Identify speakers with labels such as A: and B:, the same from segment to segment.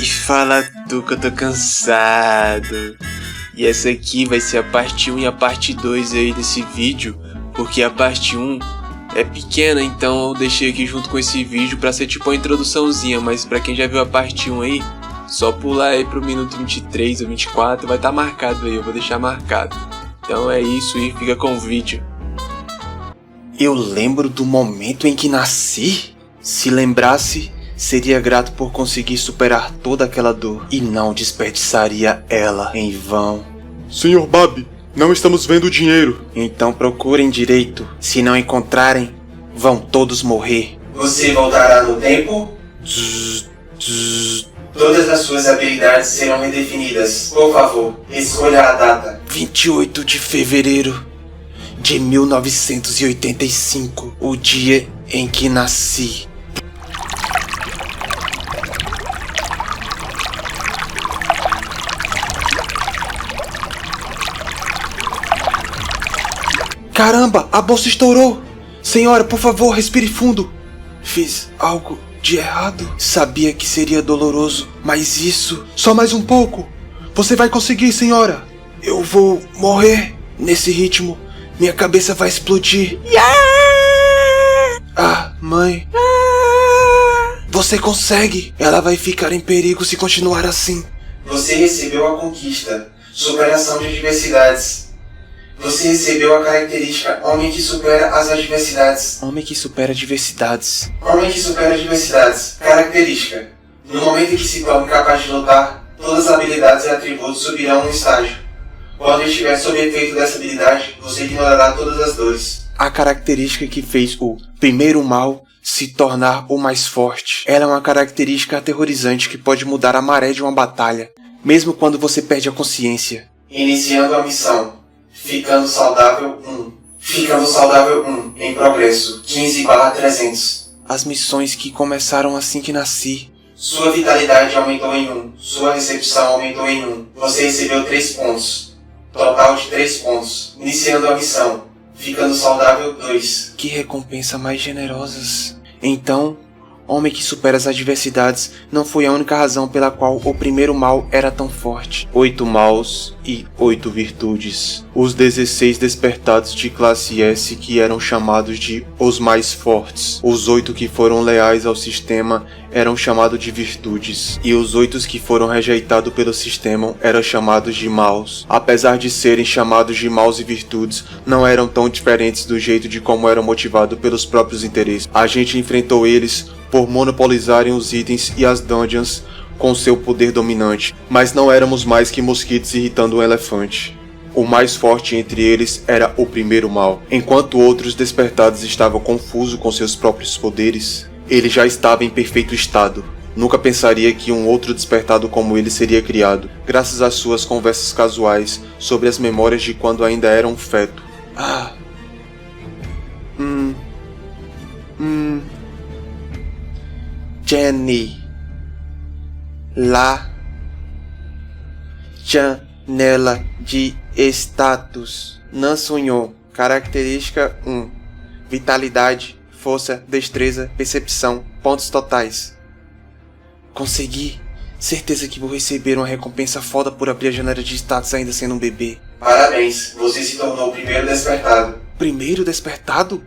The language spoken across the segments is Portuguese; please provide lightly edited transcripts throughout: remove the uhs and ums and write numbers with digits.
A: E fala tu que eu tô cansado. E essa aqui vai ser a parte 1 e a parte 2 aí desse vídeo, porque a parte 1 é pequena, então eu deixei aqui junto com esse vídeo pra ser tipo uma introduçãozinha, mas pra quem já viu a parte 1 aí, só pular aí pro minuto 23 ou 24, vai estar marcado aí, eu vou deixar marcado. Então é isso e fica com o vídeo. Eu lembro do momento em que nasci. Se lembrasse, seria grato por conseguir superar toda aquela dor e não desperdiçaria ela em vão.
B: Senhor Babi, não estamos vendo o dinheiro.
A: Então procurem direito. Se não encontrarem, vão todos morrer.
C: Você voltará no tempo? Todas as suas habilidades serão redefinidas. Por favor, escolha a data.
A: 28 de fevereiro de 1985, o dia em que nasci. Caramba, a bolsa estourou! Senhora, por favor, respire fundo. Fiz algo de errado? Sabia que seria doloroso, mas isso...
B: Só mais um pouco. Você vai conseguir, senhora.
A: Eu vou morrer nesse ritmo. Minha cabeça vai explodir. Ah, mãe. Você consegue. Ela vai ficar em perigo se continuar assim.
C: Você recebeu a conquista. Superação de adversidades. Você recebeu a característica Homem que supera as adversidades.
A: Homem que supera adversidades.
C: Homem que supera adversidades. Característica. No momento em que se torna capaz de lutar, todas as habilidades e atributos subirão um estágio. Quando estiver sob efeito dessa habilidade, você ignorará todas as dores.
A: A característica que fez o primeiro mal se tornar o mais forte. Ela é uma característica aterrorizante que pode mudar a maré de uma batalha, mesmo quando você perde a consciência.
C: Iniciando a missão. Ficando saudável 1. Ficando saudável 1. Em progresso. 15/300.
A: As missões que começaram assim que nasci.
C: Sua vitalidade aumentou em 1. Sua recepção aumentou em 1. Você recebeu 3 pontos. Total de 3 pontos. Iniciando a missão. Ficando saudável 2.
A: Que recompensa mais generosas. Então, homem que supera as adversidades não foi a única razão pela qual o primeiro mal era tão forte. 8 maus e 8 virtudes. Os 16 despertados de classe S que eram chamados de os mais fortes. Os 8 que foram leais ao sistema eram chamados de virtudes. E os 8 que foram rejeitados pelo sistema eram chamados de maus. Apesar de serem chamados de maus e virtudes, não eram tão diferentes do jeito de como eram motivados pelos próprios interesses. A gente enfrentou eles por monopolizarem os itens e as dungeons com seu poder dominante, mas não éramos mais que mosquitos irritando um elefante. O mais forte entre eles era o primeiro mal. Enquanto outros despertados estavam confusos com seus próprios poderes, ele já estava em perfeito estado. Nunca pensaria que um outro despertado como ele seria criado, graças às suas conversas casuais sobre as memórias de quando ainda era um feto. Jenny. La janela de status. Não sonhou. Característica 1. Vitalidade, força, destreza, percepção. Pontos totais. Consegui. Certeza que vou receber uma recompensa foda por abrir a janela de status ainda sendo um bebê.
C: Parabéns, você se tornou o primeiro despertado.
A: Primeiro despertado?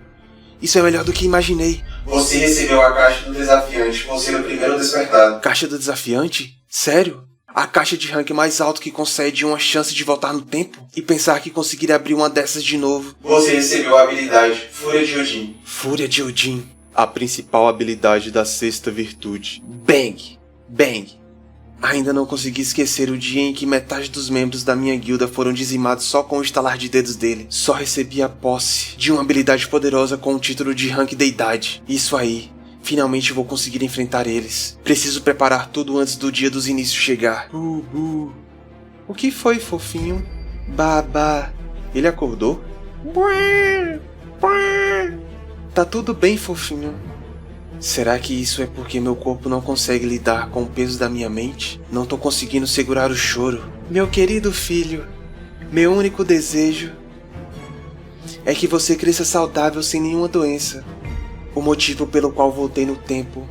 A: Isso é melhor do que imaginei.
C: Você recebeu a caixa do desafiante por ser o primeiro despertado.
A: Caixa do desafiante? Sério? A caixa de rank mais alto que concede uma chance de voltar no tempo? E pensar que conseguiria abrir uma dessas de novo.
C: Você recebeu a habilidade Fúria de Odin.
A: Fúria de Odin. A principal habilidade da sexta virtude. Bang! Bang! Ainda não consegui esquecer o dia em que metade dos membros da minha guilda foram dizimados só com o estalar de dedos dele. Só recebi a posse de uma habilidade poderosa com o título de rank deidade. Isso aí. Finalmente vou conseguir enfrentar eles. Preciso preparar tudo antes do dia dos inícios chegar. O que foi, fofinho? Babá. Ele acordou? Tá tudo bem, fofinho. Será que isso é porque meu corpo não consegue lidar com o peso da minha mente? Não tô conseguindo segurar o choro. Meu querido filho, meu único desejo é que você cresça saudável sem nenhuma doença. O motivo pelo qual voltei no tempo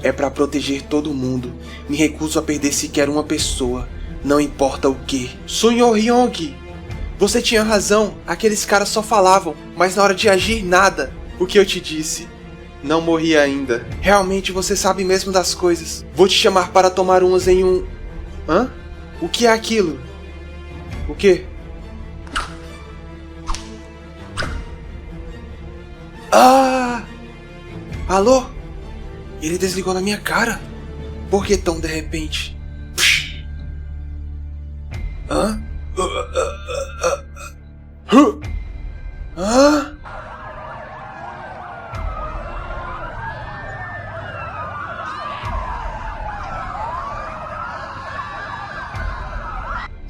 A: é para proteger todo mundo. Me recuso a perder sequer uma pessoa, não importa o que. Senhor Ryong, você tinha razão, aqueles caras só falavam, mas na hora de agir, nada. O que eu te disse? Não morri ainda. Realmente você sabe mesmo das coisas. Vou te chamar para tomar umas em um... Hã? O que é aquilo? O quê? Ah! Alô? Ele desligou na minha cara. Por que tão de repente? Hã? Hã?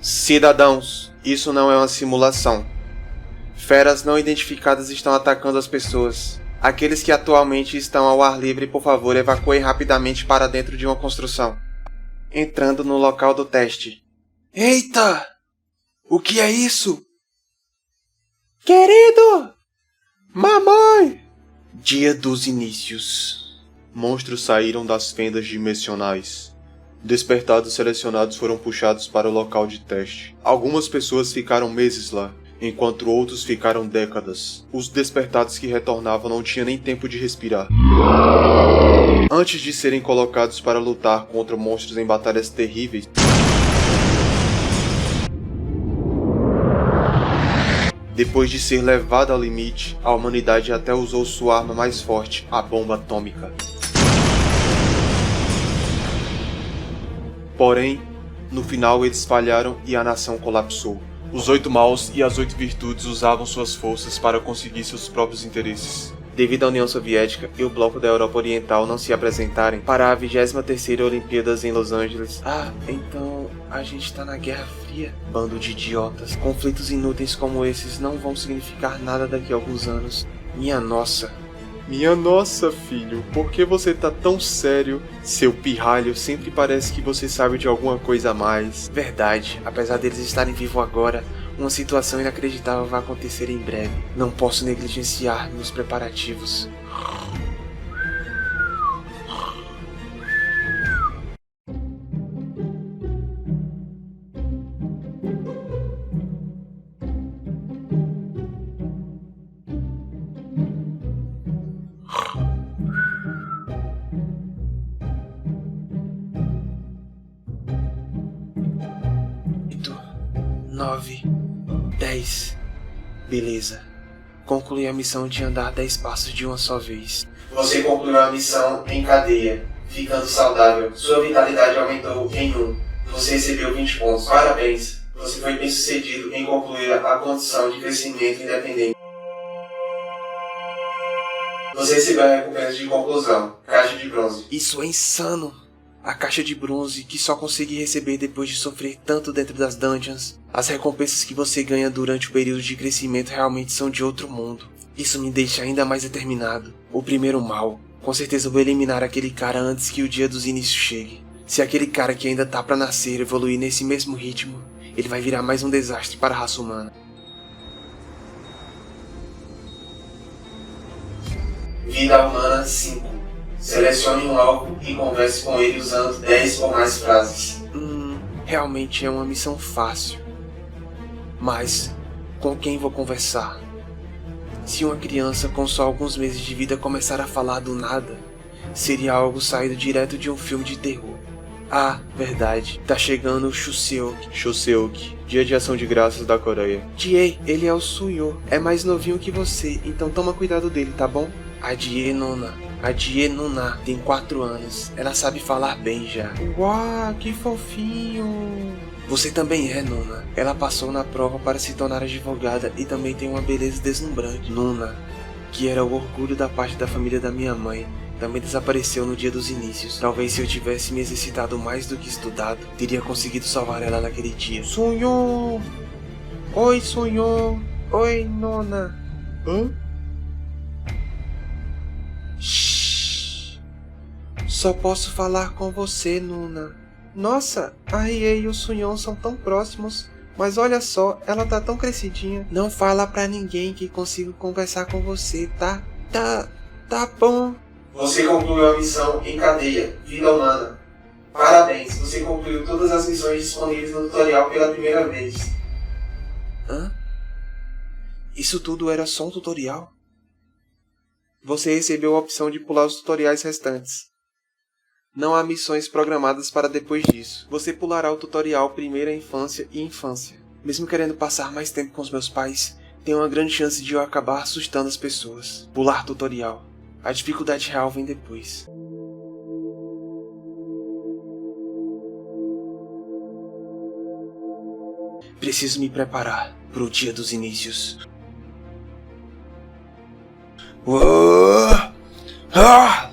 A: Cidadãos, isso não é uma simulação. Feras não identificadas estão atacando as pessoas. Aqueles que atualmente estão ao ar livre, por favor, evacuem rapidamente para dentro de uma construção. Entrando no local do teste. Eita! O que é isso? Querido! Mamãe! Dia dos inícios. Monstros saíram das fendas dimensionais. Despertados selecionados foram puxados para o local de teste. Algumas pessoas ficaram meses lá, enquanto outros ficaram décadas. Os despertados que retornavam não tinham nem tempo de respirar. Antes de serem colocados para lutar contra monstros em batalhas terríveis, depois de ser levada ao limite, a humanidade até usou sua arma mais forte, a bomba atômica. Porém, no final eles falharam e a nação colapsou. Os 8 maus e as 8 virtudes usavam suas forças para conseguir seus próprios interesses. Devido à União Soviética e o Bloco da Europa Oriental não se apresentarem para a 23ª Olimpíadas em Los Angeles. Ah, então a gente tá na Guerra Fria? Bando de idiotas. Conflitos inúteis como esses não vão significar nada daqui a alguns anos. Minha nossa. Minha nossa, filho, por que você tá tão sério? Seu pirralho, sempre parece que você sabe de alguma coisa a mais. Verdade, apesar deles estarem vivos agora, uma situação inacreditável vai acontecer em breve. Não posso negligenciar meus preparativos. Oito, 9, 10. Beleza. Concluí a missão de andar 10 passos de uma só vez.
C: Você concluiu a missão em cadeia, ficando saudável. Sua vitalidade aumentou em 1. Você recebeu 20 pontos. Parabéns. Você foi bem sucedido em concluir a condição de crescimento independente. Você recebeu a recompensa de conclusão, caixa de bronze.
A: Isso é insano! A caixa de bronze que só consegui receber depois de sofrer tanto dentro das dungeons. As recompensas que você ganha durante o período de crescimento realmente são de outro mundo. Isso me deixa ainda mais determinado. O primeiro mal. Com certeza vou eliminar aquele cara antes que o dia dos inícios chegue. Se aquele cara que ainda tá pra nascer evoluir nesse mesmo ritmo, ele vai virar mais um desastre para a raça humana.
C: Vida humana 5. Selecione um alvo e converse com ele usando 10 ou mais frases.
A: Realmente é uma missão fácil. Mas, com quem vou conversar? Se uma criança com só alguns meses de vida começar a falar do nada, seria algo saído direto de um filme de terror. Ah, verdade. Tá chegando o Chuseok, Dia de Ação de Graças da Coreia. Jie, ele é o Suyo. É mais novinho que você, então toma cuidado dele, tá bom? A Jie Nuna tem 4 anos. Ela sabe falar bem já. Uau, que fofinho. Você também é, Nuna. Ela passou na prova para se tornar advogada e também tem uma beleza deslumbrante. Nuna, que era o orgulho da parte da família da minha mãe, também desapareceu no dia dos inícios. Talvez se eu tivesse me exercitado mais do que estudado, teria conseguido salvar ela naquele dia. Sonhou! Oi, sonhou! Oi, Nona! Hã? Shhh. Só posso falar com você, Nuna. Nossa, a Rie e o Sunyon são tão próximos. Mas olha só, ela tá tão crescidinha. Não fala pra ninguém que consigo conversar com você, tá? Tá bom.
C: Você concluiu a missão em cadeia, vida humana. Parabéns, você concluiu todas as missões disponíveis no tutorial pela primeira vez.
A: Hã? Isso tudo era só um tutorial? Você recebeu a opção de pular os tutoriais restantes. Não há missões programadas para depois disso. Você pulará o tutorial Primeira Infância e Infância. Mesmo querendo passar mais tempo com os meus pais, tem uma grande chance de eu acabar assustando as pessoas. Pular tutorial. A dificuldade real vem depois. Preciso me preparar para o dia dos inícios. Uou! Ah!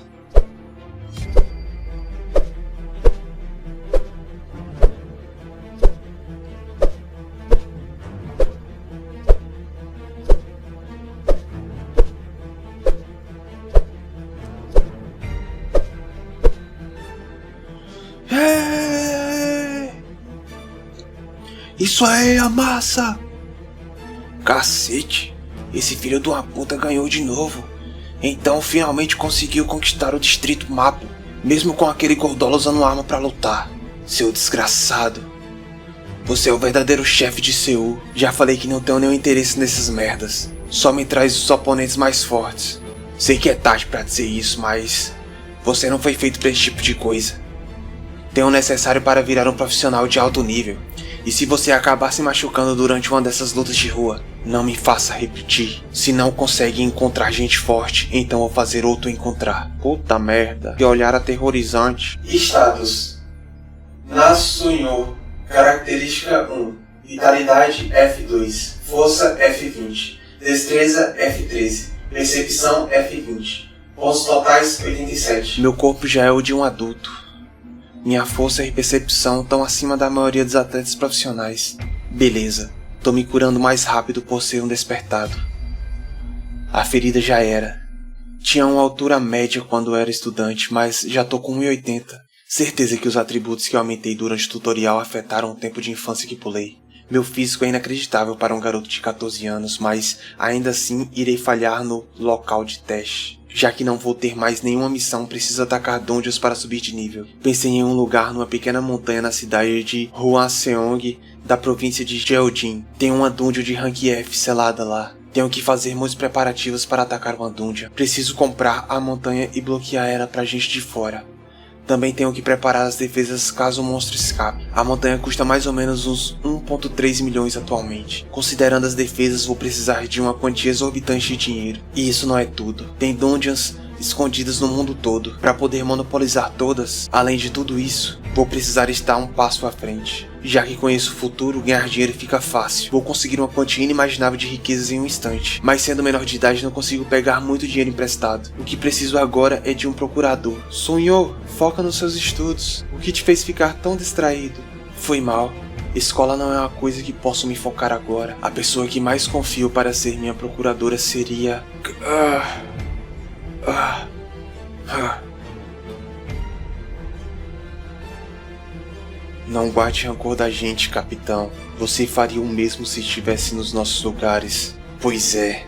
B: Isso aí, a massa!
A: Cacete! Esse filho de uma puta ganhou de novo. Então finalmente conseguiu conquistar o Distrito Mapo, mesmo com aquele gordola usando arma pra lutar. Seu desgraçado. Você é o verdadeiro chefe de Seul. Já falei que não tenho nenhum interesse nessas merdas. Só me traz os oponentes mais fortes. Sei que é tarde pra dizer isso, mas você não foi feito pra esse tipo de coisa. Tem o necessário para virar um profissional de alto nível. E se você acabar se machucando durante uma dessas lutas de rua, não me faça repetir. Se não consegue encontrar gente forte, então vou fazer outro encontrar. Puta merda. Que olhar aterrorizante.
C: Status: Nasunho. Característica 1. Vitalidade F2. Força F20. Destreza F13. Percepção F20. Pontos totais 87.
A: Meu corpo já é o de um adulto. Minha força e percepção estão acima da maioria dos atletas profissionais. Beleza, tô me curando mais rápido por ser um despertado. A ferida já era. Tinha uma altura média quando era estudante, mas já tô com 1,80. Certeza que os atributos que eu aumentei durante o tutorial afetaram o tempo de infância que pulei. Meu físico é inacreditável para um garoto de 14 anos, mas ainda assim irei falhar no local de teste. Já que não vou ter mais nenhuma missão, preciso atacar dungeons para subir de nível. Pensei em um lugar numa pequena montanha na cidade de Hwaseong, da província de Jeollin. Tem uma dungeon de rank F selada lá. Tenho que fazer muitos preparativos para atacar uma dungeon. Preciso comprar a montanha e bloquear ela pra gente de fora. Também tenho que preparar as defesas caso o monstro escape. A montanha custa mais ou menos uns 1,3 milhões atualmente. Considerando as defesas, vou precisar de uma quantia exorbitante de dinheiro. E isso não é tudo. Tem dungeons escondidas no mundo todo. Para poder monopolizar todas, além de tudo isso, vou precisar estar um passo à frente. Já que conheço o futuro, ganhar dinheiro fica fácil. Vou conseguir uma quantia inimaginável de riquezas em um instante. Mas sendo menor de idade, não consigo pegar muito dinheiro emprestado. O que preciso agora é de um procurador. Sonhou, foca nos seus estudos. O que te fez ficar tão distraído? Foi mal. Escola não é uma coisa que posso me focar agora. A pessoa que mais confio para ser minha procuradora seria... Não guarde rancor da gente, capitão. Você faria o mesmo se estivesse nos nossos lugares. Pois é.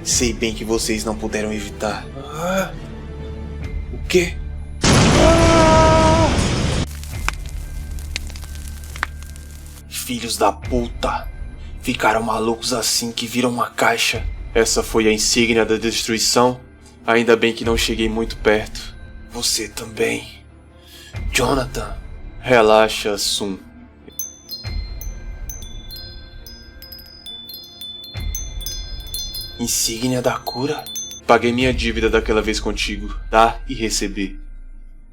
A: Sei bem que vocês não puderam evitar. O quê? Filhos da puta. Ficaram malucos assim que viram uma caixa. Essa foi a insígnia da destruição? Ainda bem que não cheguei muito perto. Você também. Jonathan. Relaxa, Sun. Insígnia da cura? Paguei minha dívida daquela vez contigo. Dar e receber.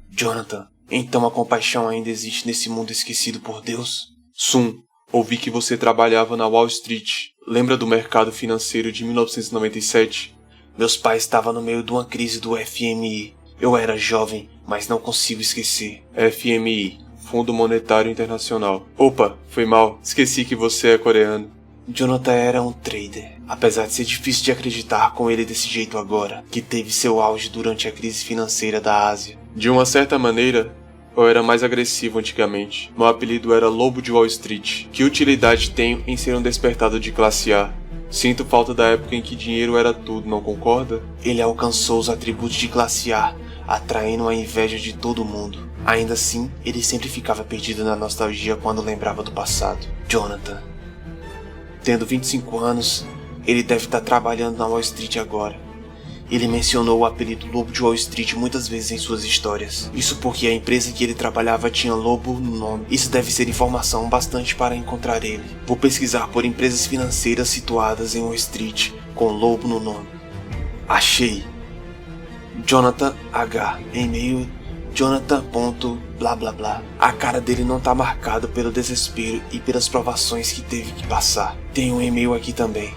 A: Jonathan, então a compaixão ainda existe nesse mundo esquecido por Deus? Sun, ouvi que você trabalhava na Wall Street. Lembra do mercado financeiro de 1997? Meus pais estavam no meio de uma crise do FMI. Eu era jovem, mas não consigo esquecer. FMI. Fundo Monetário Internacional. Opa, foi mal. Esqueci que você é coreano. Jonathan era um trader. Apesar de ser difícil de acreditar com ele desse jeito agora, que teve seu auge durante a crise financeira da Ásia. De uma certa maneira, eu era mais agressivo antigamente. Meu apelido era Lobo de Wall Street. Que utilidade tenho em ser um despertado de classe A?
B: Sinto falta da época em que dinheiro era tudo, não concorda?
A: Ele alcançou os atributos de classe A, atraindo a inveja de todo mundo. Ainda assim, ele sempre ficava perdido na nostalgia quando lembrava do passado. Jonathan. Tendo 25 anos, ele deve estar trabalhando na Wall Street agora. Ele mencionou o apelido Lobo de Wall Street muitas vezes em suas histórias. Isso porque a empresa em que ele trabalhava tinha Lobo no nome. Isso deve ser informação bastante para encontrar ele. Vou pesquisar por empresas financeiras situadas em Wall Street com Lobo no nome. Achei. Jonathan H. E-mail Jonathan.blá blá blá. A cara dele não tá marcada pelo desespero e pelas provações que teve que passar. Tem um e-mail aqui também,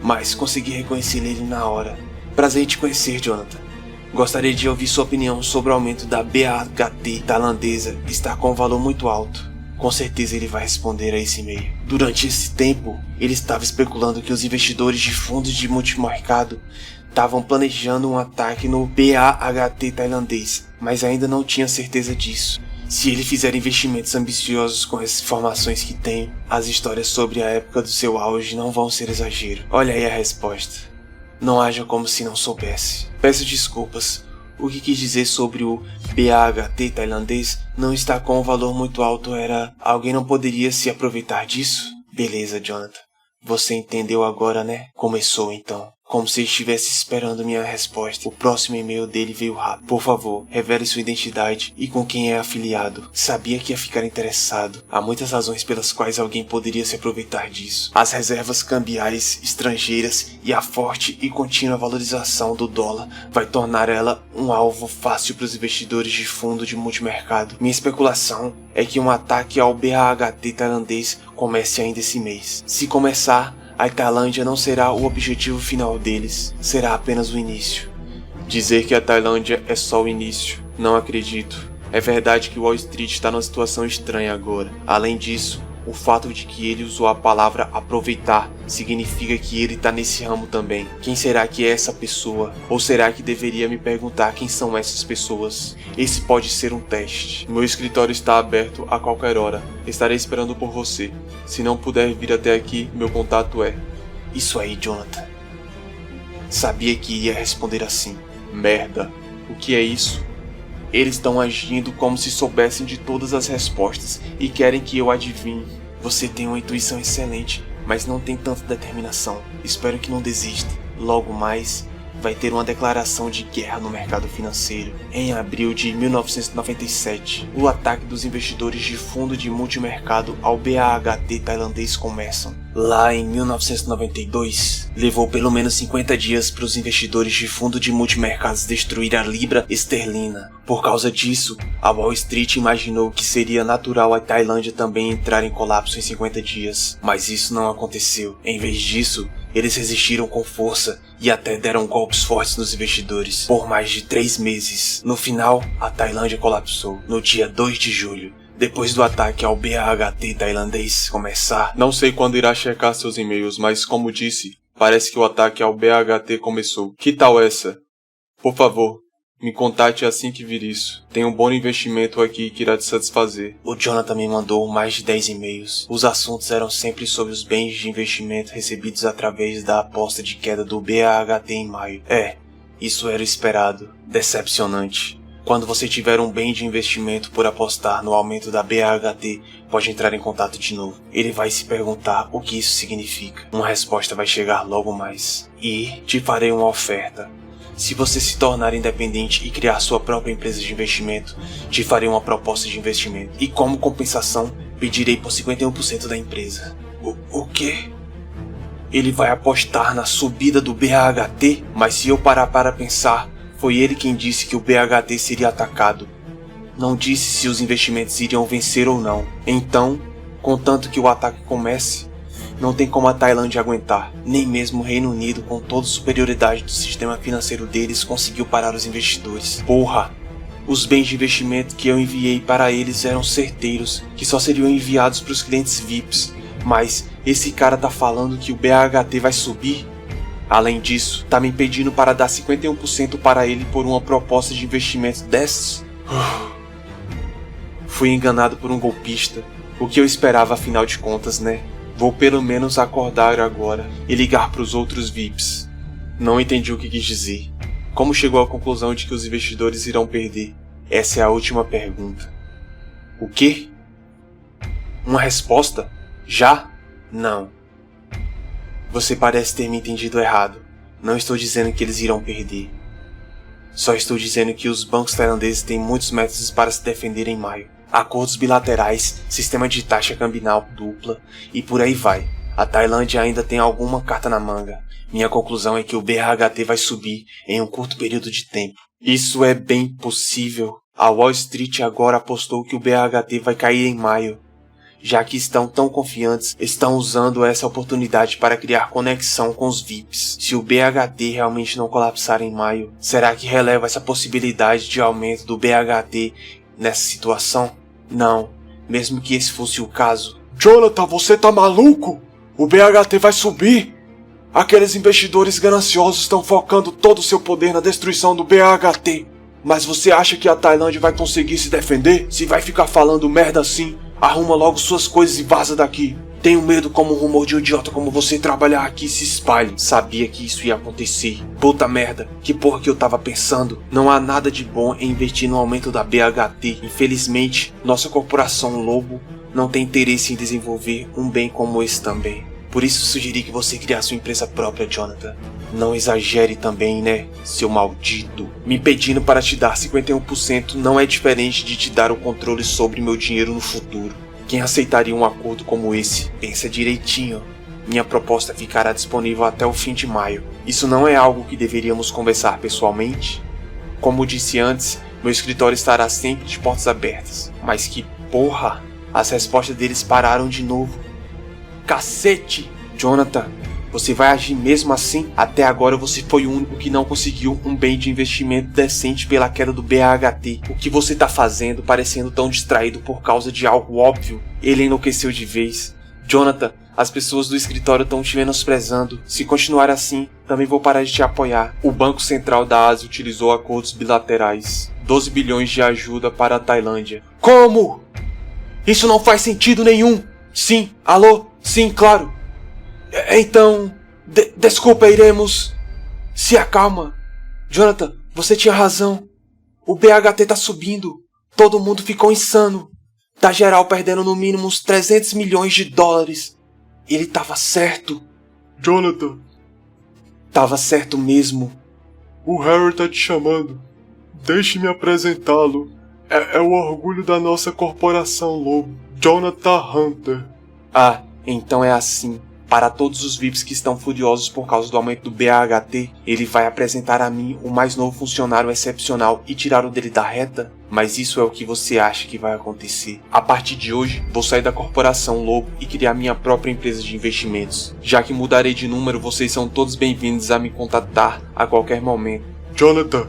A: mas consegui reconhecer ele na hora. Prazer em te conhecer, Jonathan. Gostaria de ouvir sua opinião sobre o aumento da BHT tailandesa estar com um valor muito alto. Com certeza ele vai responder a esse e-mail. Durante esse tempo, ele estava especulando que os investidores de fundos de multimercado estavam planejando um ataque no BHT tailandês, mas ainda não tinha certeza disso. Se ele fizer investimentos ambiciosos com as informações que tenho, as histórias sobre a época do seu auge não vão ser exagero. Olha aí a resposta. Não haja como se não soubesse. Peço desculpas. O que quis dizer sobre o BHT tailandês não estar com um valor muito alto era... Alguém não poderia se aproveitar disso? Beleza, Jonathan. Você entendeu agora, né? Começou então. Como se estivesse esperando minha resposta. O próximo e-mail dele veio rápido. Por favor, revele sua identidade e com quem é afiliado. Sabia que ia ficar interessado. Há muitas razões pelas quais alguém poderia se aproveitar disso. As reservas cambiais estrangeiras e a forte e contínua valorização do dólar vai tornar ela um alvo fácil para os investidores de fundo de multimercado. Minha especulação é que um ataque ao BHT tailandês comece ainda esse mês. Se começar, a Tailândia não será o objetivo final deles, será apenas o início.
B: Dizer que a Tailândia é só o início, não acredito. É verdade que Wall Street está numa situação estranha agora. Além disso, o fato de que ele usou a palavra aproveitar significa que ele está nesse ramo também. Quem será que é essa pessoa? Ou será que deveria me perguntar quem são essas pessoas? Esse pode ser um teste. Meu escritório está aberto a qualquer hora. Estarei esperando por você. Se não puder vir até aqui, meu contato é...
A: Isso aí, Jonathan. Sabia que ia responder assim.
B: Merda. O que é isso?
A: Eles estão agindo como se soubessem de todas as respostas e querem que eu adivinhe. Você tem uma intuição excelente, mas não tem tanta determinação. Espero que não desista. Logo mais, vai ter uma declaração de guerra no mercado financeiro. Em abril de 1997, o ataque dos investidores de fundo de multimercado ao BHT tailandês começam. Lá em 1992, levou pelo menos 50 dias para os investidores de fundo de multimercados destruir a libra esterlina. Por causa disso, a Wall Street imaginou que seria natural a Tailândia também entrar em colapso em 50 dias. Mas isso não aconteceu. Em vez disso, eles resistiram com força e até deram golpes fortes nos investidores por mais de 3 meses. No final, a Tailândia colapsou no dia 2 de julho. Depois do ataque ao BHT tailandês começar...
B: Não sei quando irá checar seus e-mails, mas como disse, parece que o ataque ao BHT começou. Que tal essa? Por favor, me contate assim que vir isso. Tem um bom investimento aqui que irá te satisfazer.
A: O Jonathan me mandou mais de 10 e-mails. Os assuntos eram sempre sobre os bens de investimento recebidos através da aposta de queda do BHT em maio. Isso era esperado. Decepcionante. Quando você tiver um bem de investimento por apostar no aumento da BHT, pode entrar em contato de novo. Ele vai se perguntar o que isso significa. Uma resposta vai chegar logo mais. E te farei uma oferta. Se você se tornar independente e criar sua própria empresa de investimento, te farei uma proposta de investimento. E como compensação, pedirei por 51% da empresa. O quê? Ele vai apostar na subida do BHT? Mas se eu parar para pensar... Foi ele quem disse que o BHT seria atacado. Não disse se os investimentos iriam vencer ou não. Então, contanto que o ataque comece, não tem como a Tailândia aguentar. Nem mesmo o Reino Unido, com toda a superioridade do sistema financeiro deles, conseguiu parar os investidores. Porra! Os bens de investimento que eu enviei para eles eram certeiros, que só seriam enviados para os clientes VIPs. Mas esse cara tá falando que o BHT vai subir? Além disso, tá me pedindo para dar 51% para ele por uma proposta de investimento dessas? Fui enganado por um golpista. O que eu esperava afinal de contas, né?
B: Vou pelo menos acordar agora e ligar para os outros VIPs. Não entendi o que quis dizer. Como chegou à conclusão de que os investidores irão perder? Essa é a última pergunta. O quê? Uma resposta? Já? Não. Você parece ter me entendido errado. Não estou dizendo que eles irão perder. Só estou dizendo que os bancos tailandeses têm muitos métodos para se defender em maio. Acordos bilaterais, sistema de taxa cambial dupla e por aí vai. A Tailândia ainda tem alguma carta na manga. Minha conclusão é que o BRHT vai subir em um curto período de tempo. Isso é bem possível. A Wall Street agora apostou que o BRHT vai cair em maio. Já que estão tão confiantes, estão usando essa oportunidade para criar conexão com os VIPs. Se o BRHT realmente não colapsar em maio, será que releva essa possibilidade de aumento do BRHT nessa situação? Não, mesmo que esse fosse o caso.
D: Jonathan, você tá maluco? O BRHT vai subir? Aqueles investidores gananciosos estão focando todo o seu poder na destruição do BRHT. Mas você acha que a Tailândia vai conseguir se defender? Se vai ficar falando merda assim, arruma logo suas coisas e vaza daqui. Tenho medo como um rumor de um idiota como você trabalhar aqui se espalhe.
B: Sabia que isso ia acontecer. Puta merda, que porra que eu tava pensando. Não há nada de bom em investir no aumento da BRHT. Infelizmente, nossa corporação Lobo não tem interesse em desenvolver um bem como esse também. Por isso sugeri que você criasse uma empresa própria, Jonathan. Não exagere também, né, seu maldito. Me pedindo para te dar 51% não é diferente de te dar o controle sobre meu dinheiro no futuro. Quem aceitaria um acordo como esse? Pensa direitinho. Minha proposta ficará disponível até o fim de maio. Isso não é algo que deveríamos conversar pessoalmente? Como disse antes, meu escritório estará sempre de portas abertas. Mas que porra! As respostas deles pararam de novo. Cacete! Jonathan, você vai agir mesmo assim? Até agora você foi o único que não conseguiu um bem de investimento decente pela queda do BRHT. O que você tá fazendo parecendo tão distraído por causa de algo óbvio? Ele enlouqueceu de vez. Jonathan, as pessoas do escritório estão te menosprezando. Se continuar assim, também vou parar de te apoiar. O Banco Central da Ásia utilizou acordos bilaterais. 12 bilhões de ajuda para a Tailândia. Como? Isso não faz sentido nenhum! Sim, alô? Sim, claro. Então, desculpa, iremos. Se acalma. Jonathan, você tinha razão. O BRHT tá subindo. Todo mundo ficou insano. Tá geral perdendo no mínimo uns 300 milhões de dólares. Ele tava certo.
D: Jonathan,
B: Tava certo mesmo.
D: o Harry tá te chamando. Deixe-me apresentá-lo. É o orgulho da nossa corporação Lobo, Jonathan Hunter.
B: Ah, então é assim. Para todos os VIPs que estão furiosos por causa do aumento do BRHT, ele vai apresentar a mim o mais novo funcionário excepcional e tirar o dele da reta? Mas isso é o que você acha que vai acontecer. A partir de hoje, vou sair da corporação Lobo e criar minha própria empresa de investimentos. Já que mudarei de número, vocês são todos bem-vindos a me contatar a qualquer momento.
D: Jonathan,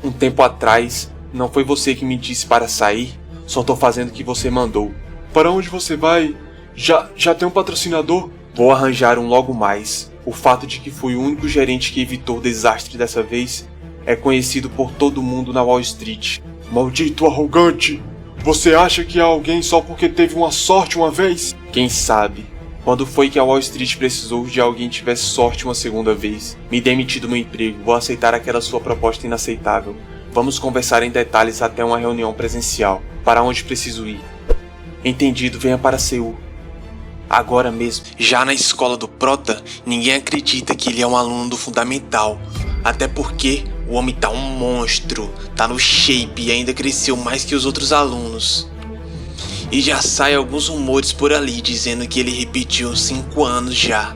B: Um tempo atrás, não foi você que me disse para sair? Só tô fazendo o que você mandou.
D: para onde você vai? Já tem um patrocinador?
B: Vou arranjar um logo mais. O fato de que fui o único gerente que evitou o desastre dessa vez é conhecido por todo mundo na Wall Street.
D: Maldito arrogante! Você acha que é alguém só porque teve uma sorte uma vez?
B: Quem sabe? Quando foi que a Wall Street precisou de alguém que tivesse sorte uma segunda vez? Me demiti do meu emprego, vou aceitar aquela sua proposta inaceitável. Vamos conversar em detalhes até uma reunião presencial. Para onde preciso ir? Entendido, venha para Seul. Agora mesmo. Já na escola do Prota, ninguém acredita que ele é um aluno do fundamental. Até porque o homem tá um monstro, tá no shape e ainda cresceu mais que os outros alunos. E já saem alguns rumores por ali dizendo que ele repetiu 5 anos já.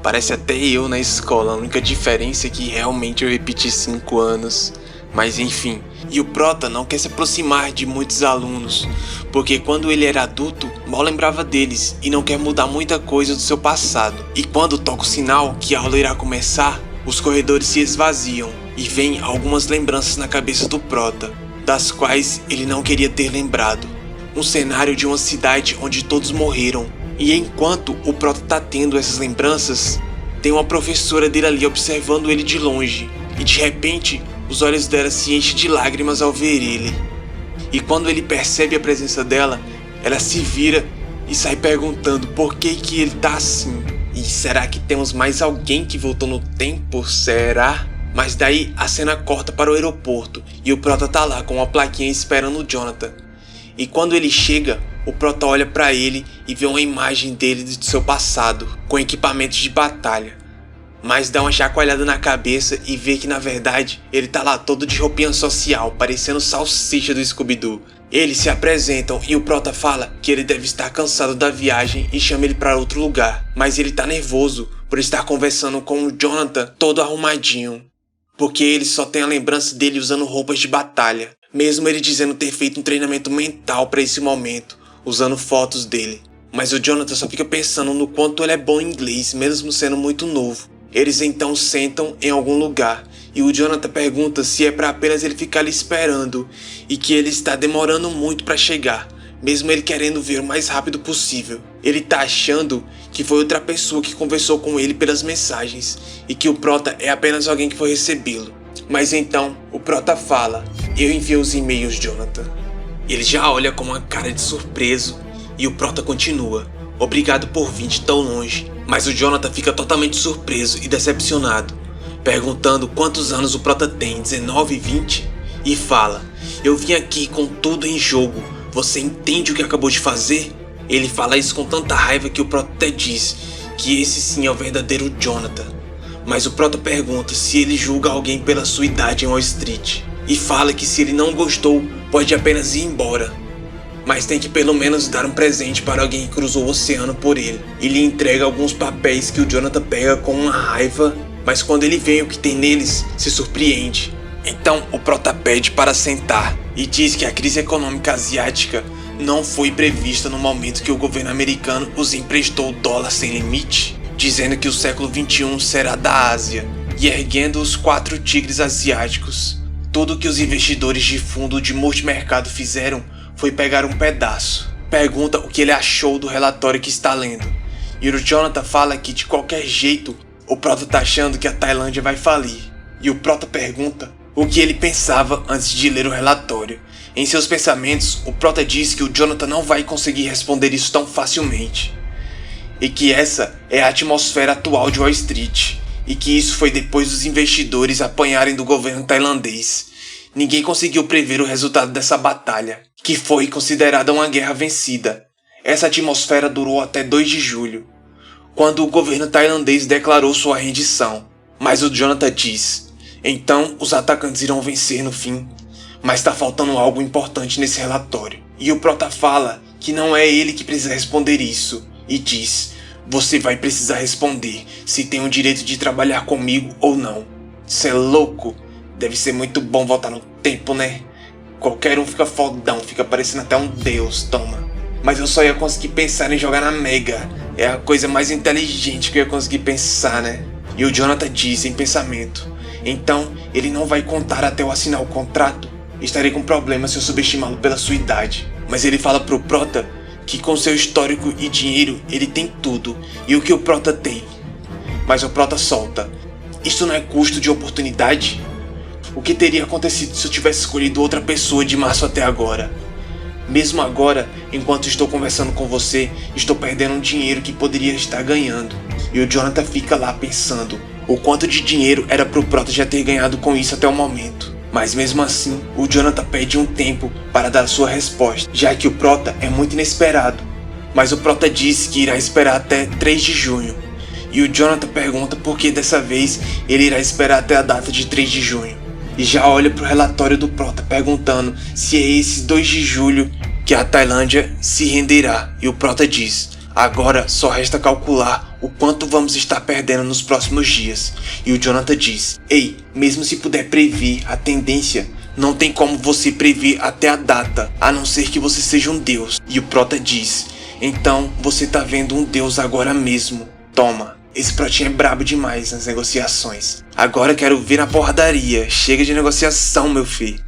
B: Parece até eu na escola, a única diferença é que realmente eu repeti 5 anos. Mas enfim, e o Prota não quer se aproximar de muitos alunos, porque quando ele era adulto, mal lembrava deles e não quer mudar muita coisa do seu passado. E quando toca o sinal que a aula irá começar, os corredores se esvaziam e vem algumas lembranças na cabeça do Prota, das quais ele não queria ter lembrado. Um cenário de uma cidade onde todos morreram. E enquanto o Prota tá tendo essas lembranças, tem uma professora dele ali observando ele de longe. E de repente, os olhos dela se enchem de lágrimas ao ver ele. E quando ele percebe a presença dela, ela se vira e sai perguntando por que ele tá assim. E será que temos mais alguém que voltou no tempo? Será? Mas daí a cena corta para o aeroporto e o Prota tá lá com uma plaquinha esperando o Jonathan. E quando ele chega, o Prota olha pra ele e vê uma imagem dele de seu passado, com equipamentos de batalha. Mas dá uma chacoalhada na cabeça e vê que na verdade ele tá lá todo de roupinha social, parecendo salsicha do Scooby-Doo. Eles se apresentam e o Prota fala que ele deve estar cansado da viagem e chama ele para outro lugar. Mas ele tá nervoso por estar conversando com o Jonathan todo arrumadinho, porque ele só tem a lembrança dele usando roupas de batalha, mesmo ele dizendo ter feito um treinamento mental para esse momento, usando fotos dele. Mas o Jonathan só fica pensando no quanto ele é bom em inglês, mesmo sendo muito novo. Eles então sentam em algum lugar e o Jonathan pergunta se é para apenas ele ficar ali esperando e que ele está demorando muito para chegar, mesmo ele querendo ver o mais rápido possível. Ele tá achando que foi outra pessoa que conversou com ele pelas mensagens e que o Prota é apenas alguém que foi recebê-lo. Mas então o Prota fala: eu enviei os e-mails, Jonathan. Ele já olha com uma cara de surpreso e o Prota continua: obrigado por vir de tão longe. Mas o Jonathan fica totalmente surpreso e decepcionado, perguntando quantos anos o Prota tem, 19, 20? E fala: eu vim aqui com tudo em jogo, você entende o que acabou de fazer? Ele fala isso com tanta raiva que o Prota até diz que esse sim é o verdadeiro Jonathan. Mas o Prota pergunta se ele julga alguém pela sua idade em Wall Street e fala que se ele não gostou, pode apenas ir embora, mas tem que pelo menos dar um presente para alguém que cruzou o oceano por ele. E lhe entrega alguns papéis que o Jonathan pega com uma raiva, mas quando ele vê o que tem neles, se surpreende. Então o Prota pede para sentar e diz que a crise econômica asiática não foi prevista no momento que o governo americano os emprestou dólar sem limite, dizendo que o século XXI será da Ásia, e erguendo os 4 tigres asiáticos. Tudo que os investidores de fundo de multimercado fizeram foi pegar um pedaço. Pergunta o que ele achou do relatório que está lendo. E o Jonathan fala que de qualquer jeito o Prota tá achando que a Tailândia vai falir. E o Prota pergunta o que ele pensava antes de ler o relatório. Em seus pensamentos, o Prota diz que o Jonathan não vai conseguir responder isso tão facilmente. E que essa é a atmosfera atual de Wall Street. E que isso foi depois dos investidores apanharem do governo tailandês. Ninguém conseguiu prever o resultado dessa batalha, que foi considerada uma guerra vencida. Essa atmosfera durou até 2 de julho, quando o governo tailandês declarou sua rendição. Mas o Jonathan diz: então os atacantes irão vencer no fim. Mas tá faltando algo importante nesse relatório. E o Prota fala que não é ele que precisa responder isso. E diz: você vai precisar responder se tem o direito de trabalhar comigo ou não. Cê é louco? Deve ser muito bom voltar no tempo, né? Qualquer um fica fodão, fica parecendo até um deus, toma. Mas eu só ia conseguir pensar em jogar na Mega. É a coisa mais inteligente que eu ia conseguir pensar, né? E o Jonathan diz em pensamento: então ele não vai contar até eu assinar o contrato? Estarei com problema se eu subestimá-lo pela sua idade. Mas ele fala pro Prota que com seu histórico e dinheiro ele tem tudo. E o que o Prota tem? Mas o Prota solta: isso não é custo de oportunidade? O que teria acontecido se eu tivesse escolhido outra pessoa de março até agora? Mesmo agora, enquanto estou conversando com você, estou perdendo um dinheiro que poderia estar ganhando. E o Jonathan fica lá pensando o quanto de dinheiro era pro Prota já ter ganhado com isso até o momento. Mas mesmo assim, o Jonathan pede um tempo para dar sua resposta, já que o Prota é muito inesperado. Mas o Prota diz que irá esperar até 3 de junho. E o Jonathan pergunta por que dessa vez ele irá esperar até a data de 3 de junho. E já olha pro relatório do Prota perguntando se é esse 2 de julho que a Tailândia se renderá. E o Prota diz: agora só resta calcular o quanto vamos estar perdendo nos próximos dias. E o Jonathan diz: ei, mesmo se puder prever a tendência, não tem como você prever até a data, a não ser que você seja um deus. E o Prota diz: então você tá vendo um deus agora mesmo. Toma. Esse Protinho é brabo demais nas negociações. Agora quero ver na porradaria. Chega de negociação, meu filho.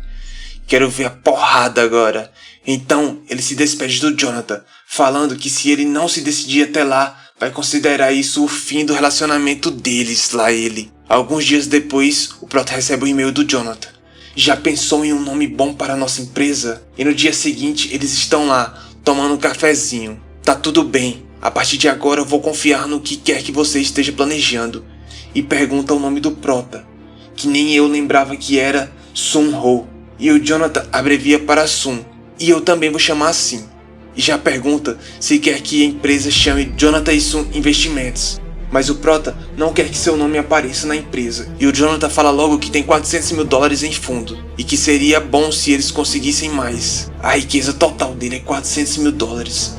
B: Quero ver a porrada agora. Então ele se despede do Jonathan, falando que se ele não se decidir até lá, vai considerar isso o fim do relacionamento deles, lá ele. Alguns dias depois, o Prota recebe um e-mail do Jonathan. Já pensou em um nome bom para a nossa empresa? E no dia seguinte eles estão lá, tomando um cafezinho.
A: Tá tudo bem. A partir de agora eu vou confiar no que quer que você esteja planejando. E pergunta o nome do prota, que nem eu lembrava que era Sun Ho. E o Jonathan abrevia para Sun, e eu também vou chamar assim. E já pergunta se quer que a empresa chame Jonathan e Sun Investimentos. Mas o prota não quer que seu nome apareça na empresa. E o Jonathan fala logo que tem $400 mil em fundo. E que seria bom se eles conseguissem mais. A riqueza total dele é $400 mil.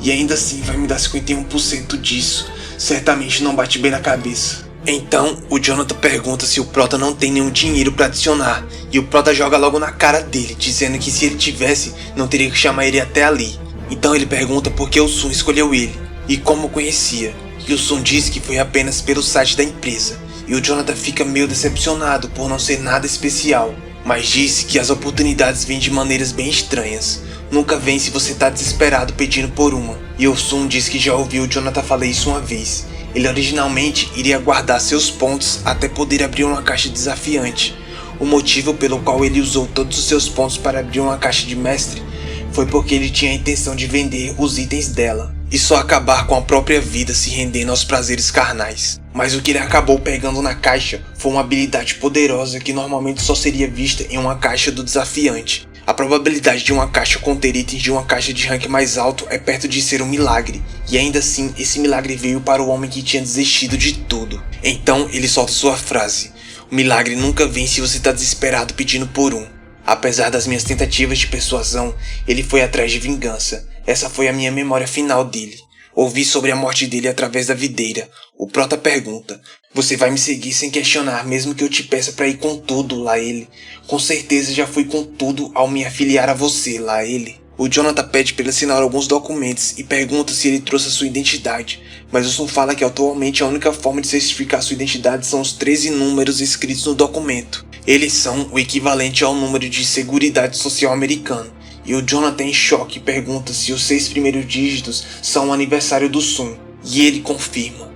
A: E ainda assim vai me dar 51% disso. Certamente não bate bem na cabeça. Então o Jonathan pergunta se o prota não tem nenhum dinheiro para adicionar. E o prota joga logo na cara dele, dizendo que se ele tivesse, não teria que chamar ele até ali. Então ele pergunta por que o Sun escolheu ele e como o conhecia. E o Sun diz que foi apenas pelo site da empresa. E o Jonathan fica meio decepcionado por não ser nada especial, mas disse que as oportunidades vêm de maneiras bem estranhas. Nunca vem se você tá desesperado pedindo por uma. E o Sun diz que já ouviu o Jonathan falar isso uma vez. Ele originalmente iria guardar seus pontos até poder abrir uma caixa desafiante. O motivo pelo qual ele usou todos os seus pontos para abrir uma caixa de mestre foi porque ele tinha a intenção de vender os itens dela e só acabar com a própria vida se rendendo aos prazeres carnais. Mas o que ele acabou pegando na caixa foi uma habilidade poderosa que normalmente só seria vista em uma caixa do desafiante. A probabilidade de uma caixa conter itens de uma caixa de rank mais alto é perto de ser um milagre, e ainda assim esse milagre veio para o homem que tinha desistido de tudo. Então ele solta sua frase: o milagre nunca vem se você está desesperado pedindo por um. Apesar das minhas tentativas de persuasão, ele foi atrás de vingança. Essa foi a minha memória final dele. Ouvi sobre a morte dele através da videira. O prota pergunta: você vai me seguir sem questionar mesmo que eu te peça pra ir com tudo, lá ele? Com certeza já fui com tudo ao me afiliar a você, lá ele. O Jonathan pede para ele assinar alguns documentos e pergunta se ele trouxe a sua identidade, mas o Sun fala que atualmente a única forma de certificar sua identidade são os 13 números escritos no documento. Eles são o equivalente ao número de Seguridade Social americano. E o Jonathan em choque pergunta se os 6 primeiros dígitos são o aniversário do Sun. E ele confirma: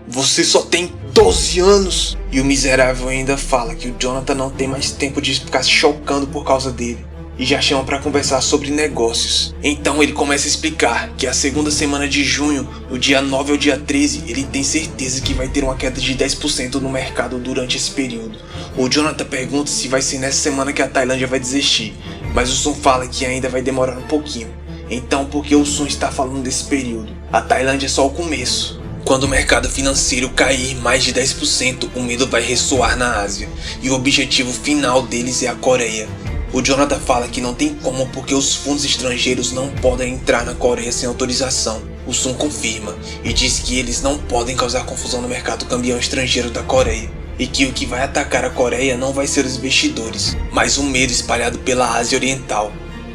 A: você só tem 12 anos! E o miserável ainda fala que o Jonathan não tem mais tempo de ficar se chocando por causa dele. E já chama para conversar sobre negócios. Então ele começa a explicar que a segunda semana de junho, do dia 9 ao dia 13, ele tem certeza que vai ter uma queda de 10% no mercado durante esse período. O Jonathan pergunta se vai ser nessa semana que a Tailândia vai desistir, mas o Sun fala que ainda vai demorar um pouquinho. Então por que o Sun está falando desse período? A Tailândia é só o começo. Quando o mercado financeiro cair mais de 10%, o medo vai ressoar na Ásia, e o objetivo final deles é a Coreia. O Jonathan fala que não tem como porque os fundos estrangeiros não podem entrar na Coreia sem autorização. O Sun confirma e diz que eles não podem causar confusão no mercado cambial estrangeiro da Coreia. E que o que vai atacar a Coreia não vai ser os investidores, mas o medo espalhado pela Ásia Oriental.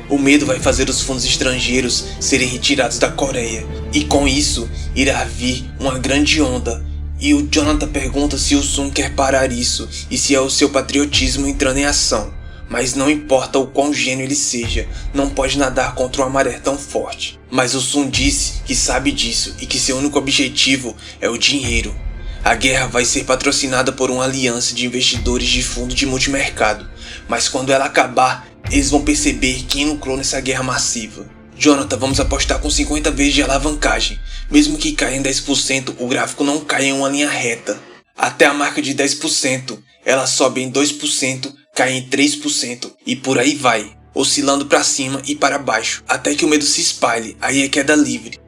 A: O medo vai fazer os fundos estrangeiros serem retirados da Coreia. E com isso, irá vir uma grande onda. E o Jonathan pergunta se o Sun quer parar isso e se é o seu patriotismo entrando em ação. Mas não importa o quão gênio ele seja, não pode nadar contra uma maré tão forte. Mas o Sun disse que sabe disso e que seu único objetivo é o dinheiro. A guerra vai ser patrocinada por uma aliança de investidores de fundo de multimercado, mas quando ela acabar, eles vão perceber quem lucrou nessa guerra massiva. Jonathan, vamos apostar com 50 vezes de alavancagem. Mesmo que caia em 10%, o gráfico não cai em uma linha reta. Até a marca de 10%, ela sobe em 2%, cai em 3% e por aí vai, oscilando para cima e para baixo, até que o medo se espalhe, aí é queda livre.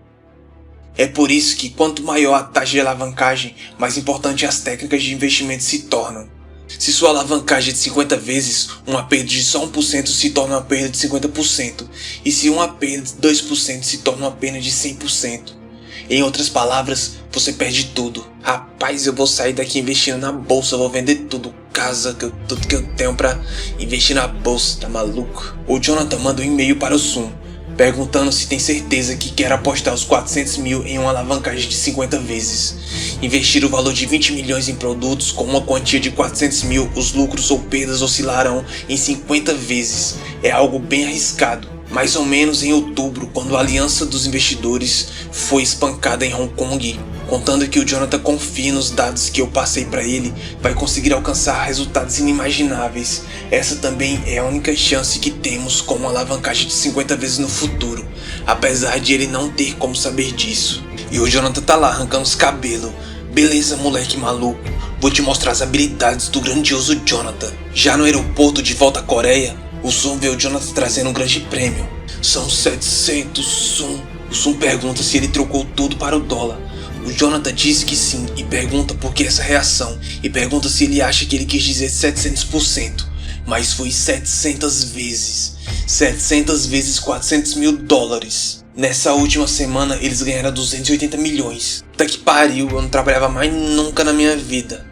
A: É por isso que quanto maior a taxa de alavancagem, mais importante as técnicas de investimento se tornam. Se sua alavancagem é de 50 vezes, uma perda de só 1% se torna uma perda de 50%, e se uma perda de 2% se torna uma perda de 100%. Em outras palavras, você perde tudo. Rapaz, eu vou sair daqui investindo na bolsa, vou vender tudo, casa, tudo que eu tenho pra investir na bolsa, tá maluco? O Jonathan manda um e-mail para o Sun, perguntando se tem certeza que quer apostar os 400 mil em uma alavancagem de 50 vezes. Investir o valor de 20 milhões em produtos com uma quantia de 400 mil, os lucros ou perdas oscilarão em 50 vezes. É algo bem arriscado. Mais ou menos em outubro, quando a aliança dos investidores foi espancada em Hong Kong, contando que o Jonathan confia nos dados que eu passei para ele, vai conseguir alcançar resultados inimagináveis. Essa também é a única chance que temos com uma alavancagem de 50 vezes no futuro. apesar de ele não ter como saber disso. E o Jonathan tá lá arrancando os cabelos. Beleza, moleque maluco, vou te mostrar as habilidades do grandioso Jonathan. Já no aeroporto de volta à Coreia, o Sun vê o Jonathan trazendo um grande prêmio. São 700 Sun. O Sun pergunta se ele trocou tudo para o dólar. O Jonathan diz que sim e pergunta por que essa reação. E pergunta se ele acha que ele quis dizer 700%. Mas foi 700 vezes. 700 vezes 400 mil dólares. Nessa última semana eles ganharam 280 milhões. Puta que pariu, eu não trabalhava mais nunca na minha vida.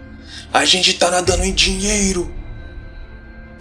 A: A gente tá nadando em dinheiro.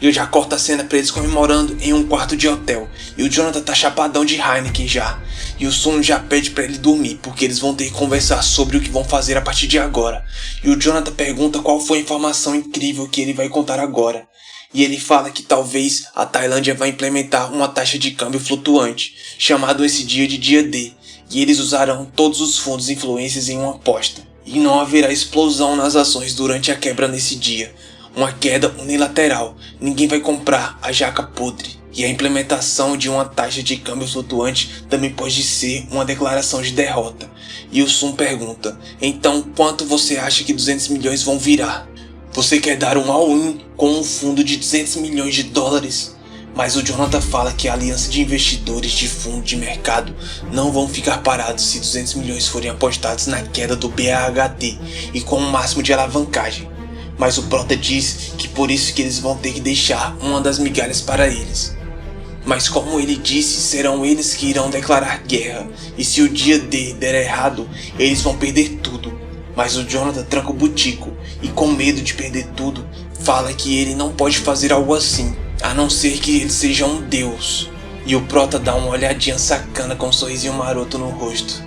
A: E eu já corto a cena pra eles comemorando em um quarto de hotel. E o Jonathan tá chapadão de Heineken já. E o Sun já pede pra ele dormir, porque eles vão ter que conversar sobre o que vão fazer a partir de agora. E o Jonathan pergunta qual foi a informação incrível que ele vai contar agora. E ele fala que talvez a Tailândia vai implementar uma taxa de câmbio flutuante, chamado esse dia de dia D. E eles usarão todos os fundos e influências em uma aposta. E não haverá explosão nas ações durante a quebra nesse dia. Uma queda unilateral, ninguém vai comprar a jaca podre. E a implementação de uma taxa de câmbio flutuante também pode ser uma declaração de derrota. E o Sun pergunta, então quanto você acha que 200 milhões vão virar? Você quer dar um all-in com um fundo de 200 milhões de dólares? Mas o Jonathan fala que a aliança de investidores de fundo de mercado não vão ficar parados se 200 milhões forem apostados na queda do BAHT e com um máximo de alavancagem. Mas o Prota diz que por isso que eles vão ter que deixar uma das migalhas para eles. Mas como ele disse, serão eles que irão declarar guerra, e se o dia D der errado, eles vão perder tudo. Mas o Jonathan tranca o butico, e com medo de perder tudo, fala que ele não pode fazer algo assim, a não ser que ele seja um deus. E o Prota dá uma olhadinha sacana com um sorrisinho maroto no rosto.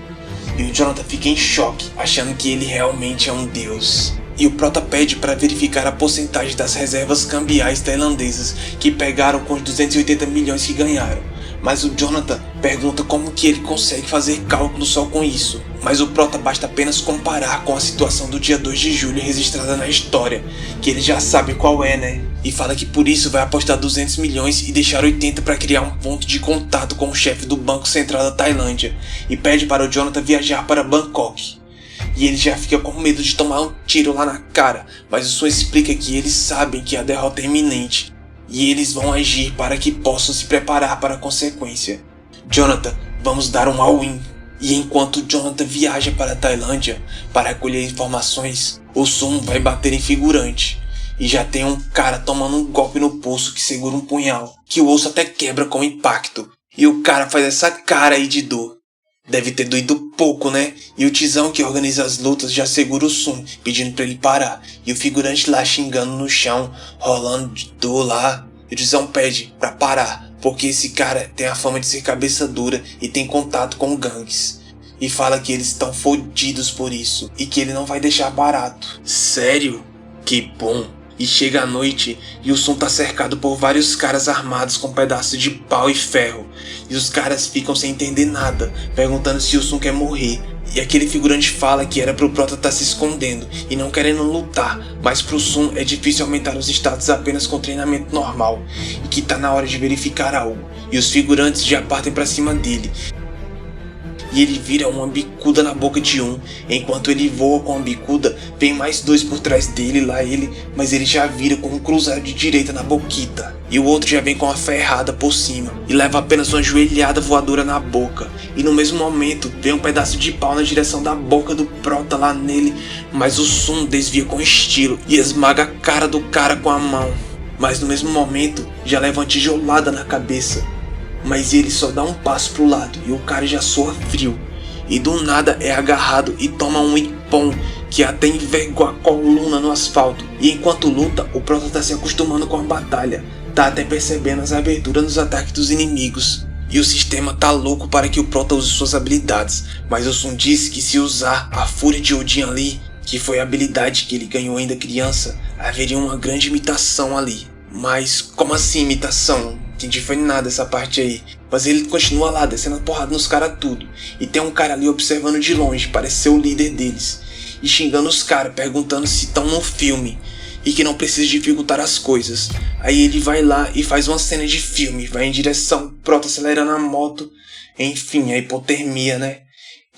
A: E o Jonathan fica em choque, achando que ele realmente é um deus. E o Prota pede para verificar a porcentagem das reservas cambiais tailandesas que pegaram com os 280 milhões que ganharam. Mas o Jonathan pergunta como que ele consegue fazer cálculo só com isso. Mas o Prota basta apenas comparar com a situação do dia 2 de julho registrada na história, que ele já sabe qual é, né? E fala que por isso vai apostar 200 milhões e deixar 80 para criar um ponto de contato com o chefe do Banco Central da Tailândia. E pede para o Jonathan viajar para Bangkok. E ele já fica com medo de tomar um tiro lá na cara, mas o Sun explica que eles sabem que a derrota é iminente e eles vão agir para que possam se preparar para a consequência. Jonathan, vamos dar um all-in. E enquanto Jonathan viaja para a Tailândia para colher informações, o Sun vai bater em figurante. E já tem um cara tomando um golpe no pulso que segura um punhal, que o osso até quebra com o impacto. E o cara faz essa cara aí de dor. Deve ter doído pouco, né? E o Tizão que organiza as lutas já segura o Sun, pedindo pra ele parar. E o figurante lá xingando no chão, rolando de dor lá. E o Tizão pede pra parar, porque esse cara tem a fama de ser cabeça dura e tem contato com gangues. E fala que eles estão fodidos por isso, e que ele não vai deixar barato. Sério? Que bom. E chega a noite e o Sun tá cercado por vários caras armados com pedaços de pau e ferro. E os caras ficam sem entender nada, perguntando se o Sun quer morrer. E aquele figurante fala que era pro Prota tá se escondendo e não querendo lutar, mas pro Sun é difícil aumentar os status apenas com treinamento normal, e que tá na hora de verificar algo. E os figurantes já partem pra cima dele. E ele vira uma bicuda na boca de um. Enquanto ele voa com a bicuda, vem mais dois por trás dele, lá ele, mas ele já vira com um cruzado de direita na boquita. E o outro já vem com uma ferrada por cima e leva apenas uma joelhada voadora na boca. E no mesmo momento, vem um pedaço de pau na direção da boca do Prota lá nele, mas o Sun desvia com estilo e esmaga a cara do cara com a mão. Mas no mesmo momento, já leva uma tijolada na cabeça. Mas ele só dá um passo pro lado e o cara já soa frio. E do nada é agarrado e toma um ipom que até enverga a coluna no asfalto. E enquanto luta, o Prota tá se acostumando com a batalha. Tá até percebendo as aberturas nos ataques dos inimigos. E o sistema tá louco para que o Prota use suas habilidades. Mas o Sun disse que se usar a Fúria de Odin ali, que foi a habilidade que ele ganhou ainda criança, haveria uma grande imitação ali. Mas como assim imitação? Entendi foi nada essa parte aí. Mas ele continua lá, descendo a porrada nos caras tudo. E tem um cara ali observando de longe, parece ser o líder deles. E xingando os caras, perguntando se estão no filme. e que não precisa dificultar as coisas. Aí ele vai lá e faz uma cena de filme, vai em direção, Prota acelerando a moto, enfim, a hipotermia, né?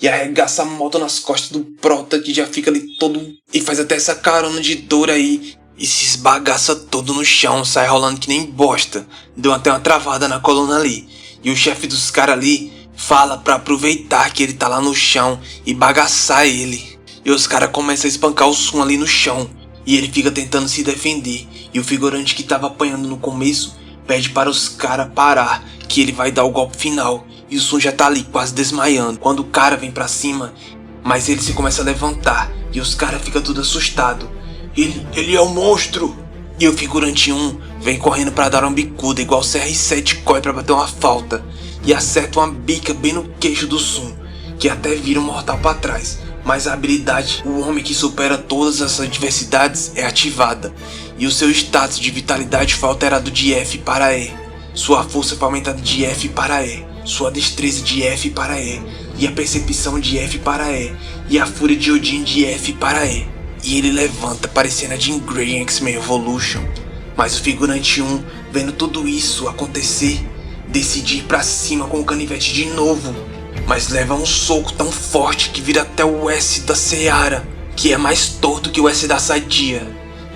A: E arregaça a moto nas costas do Prota, que já fica ali todo... E faz até essa carona de dor aí. E se esbagaça todo no chão, sai rolando que nem bosta. Deu até uma travada na coluna ali. E o chefe dos caras ali fala pra aproveitar que ele tá lá no chão e bagaçar ele. E os caras começam a espancar o Sun ali no chão. E ele fica tentando se defender. E o figurante que tava apanhando no começo pede para os caras parar, que ele vai dar o golpe final. E o Sun já tá ali quase desmaiando quando o cara vem pra cima, mas ele se começa a levantar e os caras ficam tudo assustados. Ele é um monstro! E o figurante 1 vem correndo pra dar uma bicuda igual o CR7 corre pra bater uma falta e acerta uma bica bem no queixo do Sun, que até vira um mortal pra trás. Mas a habilidade, o homem que supera todas essas adversidades, é ativada e o seu status de vitalidade foi alterado de F para E. Sua força foi aumentada de F para E, sua destreza de F para E, e a percepção de F para E, e a fúria de Odin de F para E. E ele levanta parecendo a Jean Grey em X-Men Evolution. Mas o figurante 1, vendo tudo isso acontecer, decide ir pra cima com o canivete de novo, mas leva um soco tão forte que vira até o S da Seara, que é mais torto que o S da Sadia.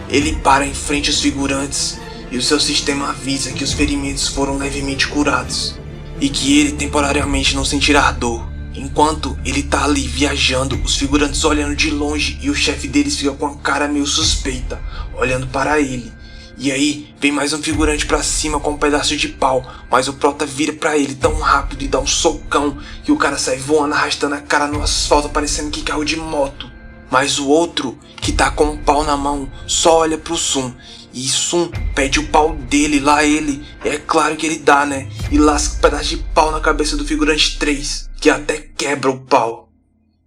A: Ele para em frente aos figurantes e o seu sistema avisa que os ferimentos foram levemente curados e que ele temporariamente não sentirá dor. Enquanto ele tá ali viajando, os figurantes olhando de longe e o chefe deles fica com a cara meio suspeita, olhando para ele. E aí vem mais um figurante pra cima com um pedaço de pau, mas o Prota vira pra ele tão rápido e dá um socão que o cara sai voando, arrastando a cara no asfalto, parecendo que caiu de moto. Mas o outro, que tá com um pau na mão, só olha pro Sun. E Sun pede o pau dele, lá ele, é claro que ele dá, né? E lasca um pedaço de pau na cabeça do figurante 3, que até quebra o pau.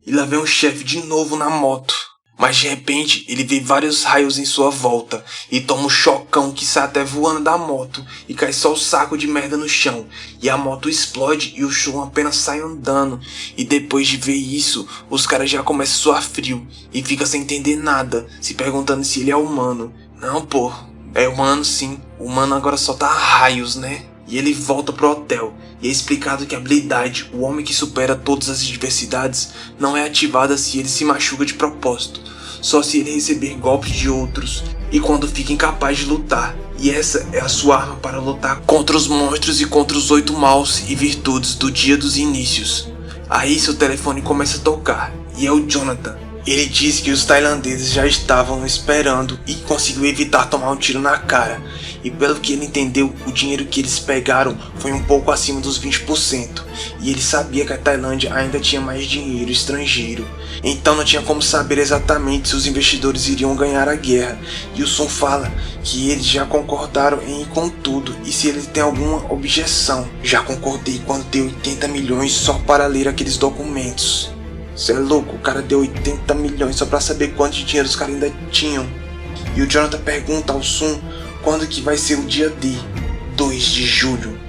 A: E lá vem o chefe de novo na moto. Mas de repente ele vê vários raios em sua volta e toma um chocão que sai até voando da moto e cai só o saco de merda no chão. E a moto explode e o Shun apenas sai andando. E depois de ver isso, os caras já começam a suar frio e fica sem entender nada, se perguntando se ele é humano. Não, pô, é humano sim, o humano agora solta raios, né? E ele volta pro hotel e é explicado que a habilidade, o homem que supera todas as adversidades, não é ativada se ele se machuca de propósito, só se ele receber golpes de outros e quando fica incapaz de lutar. E essa é a sua arma para lutar contra os monstros e contra os 8 maus e virtudes do dia dos inícios. Aí seu telefone começa a tocar e é o Jonathan. Ele diz que os tailandeses já estavam esperando e conseguiu evitar tomar um tiro na cara. E pelo que ele entendeu, o dinheiro que eles pegaram foi um pouco acima dos 20%. E ele sabia que a Tailândia ainda tinha mais dinheiro estrangeiro. Então não tinha como saber exatamente se os investidores iriam ganhar a guerra. E o Sun fala que eles já concordaram em ir com tudo e se ele tem alguma objeção. Já concordei quando dei 80 milhões só para ler aqueles documentos. Cê é louco, o cara deu 80 milhões só pra saber quanto de dinheiro os caras ainda tinham. E o Jonathan pergunta ao Sun quando que vai ser o dia D. 2 de julho.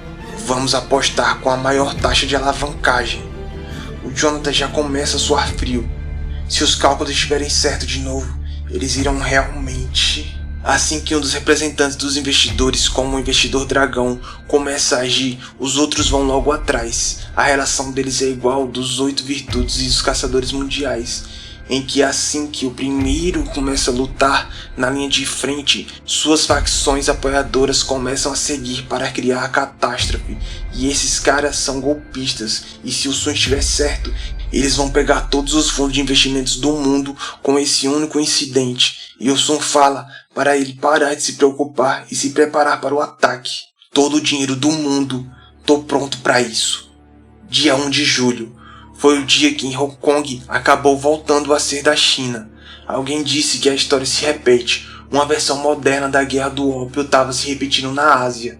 A: Vamos apostar com a maior taxa de alavancagem. O Jonathan já começa a suar frio. Se os cálculos estiverem certos de novo, eles irão realmente... Assim que um dos representantes dos investidores, como o investidor dragão, começa a agir, os outros vão logo atrás. A relação deles é igual dos 8 virtudes e dos caçadores mundiais, em que assim que o primeiro começa a lutar na linha de frente, suas facções apoiadoras começam a seguir para criar a catástrofe. E esses caras são golpistas, e se o Sun estiver certo, eles vão pegar todos os fundos de investimentos do mundo com esse único incidente. E o Sun fala para ele parar de se preocupar e se preparar para o ataque. Todo o dinheiro do mundo, tô pronto para isso. Dia 1 de julho. Foi o dia que Hong Kong acabou voltando a ser da China. Alguém disse que a história se repete. Uma versão moderna da Guerra do Ópio estava se repetindo na Ásia.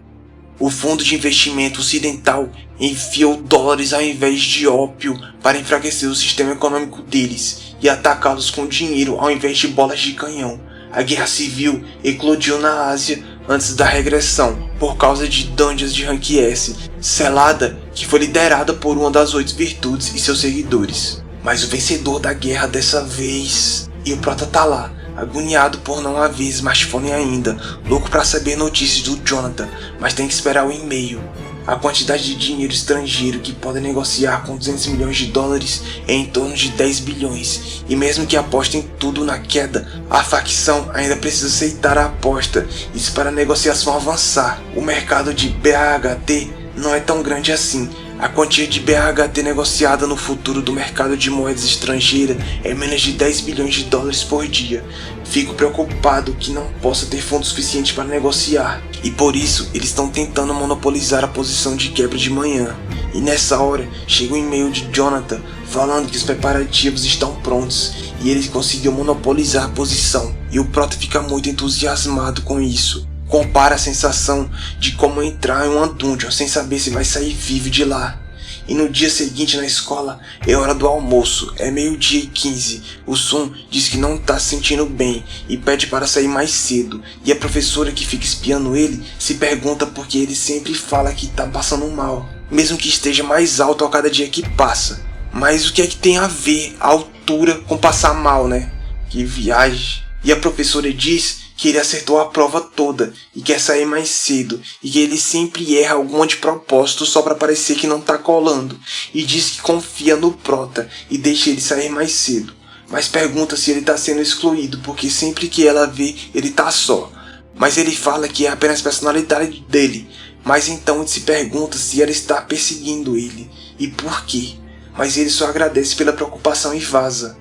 A: O fundo de investimento ocidental enfiou dólares ao invés de ópio para enfraquecer o sistema econômico deles e atacá-los com dinheiro ao invés de bolas de canhão. A guerra civil eclodiu na Ásia antes da regressão por causa de Dungeons de Rank S, selada que foi liderada por uma das 8 virtudes e seus seguidores. Mas o vencedor da guerra dessa vez... E o Prota tá lá, agoniado por não haver smartphone ainda, louco para saber notícias do Jonathan, mas tem que esperar o e-mail. A quantidade de dinheiro estrangeiro que podem negociar com 200 milhões de dólares é em torno de 10 bilhões, e mesmo que apostem tudo na queda, a facção ainda precisa aceitar a aposta, isso para a negociação avançar. O mercado de BHT não é tão grande assim. A quantia de BHT negociada no futuro do mercado de moedas estrangeira é menos de 10 bilhões de dólares por dia. Fico preocupado que não possa ter fundos suficientes para negociar, e por isso eles estão tentando monopolizar a posição de quebra de manhã. E nessa hora chega um e-mail de Jonathan falando que os preparativos estão prontos e ele conseguiu monopolizar a posição, e o Prota fica muito entusiasmado com isso. Compara a sensação de como entrar em uma dungeon sem saber se vai sair vivo de lá. E no dia seguinte na escola é hora do almoço, é 12:15. O Sun diz que não está se sentindo bem e pede para sair mais cedo. E a professora que fica espiando ele se pergunta por que ele sempre fala que está passando mal, mesmo que esteja mais alto a cada dia que passa. Mas o que é que tem a ver a altura com passar mal, né? Que viagem. E a professora diz que ele acertou a prova toda e quer sair mais cedo, e que ele sempre erra alguma de propósito só para parecer que não tá colando, e diz que confia no Prota e deixa ele sair mais cedo, mas pergunta se ele tá sendo excluído porque sempre que ela vê ele tá só, mas ele fala que é apenas personalidade dele, mas então ele se pergunta se ela está perseguindo ele e por quê, mas ele só agradece pela preocupação e vaza.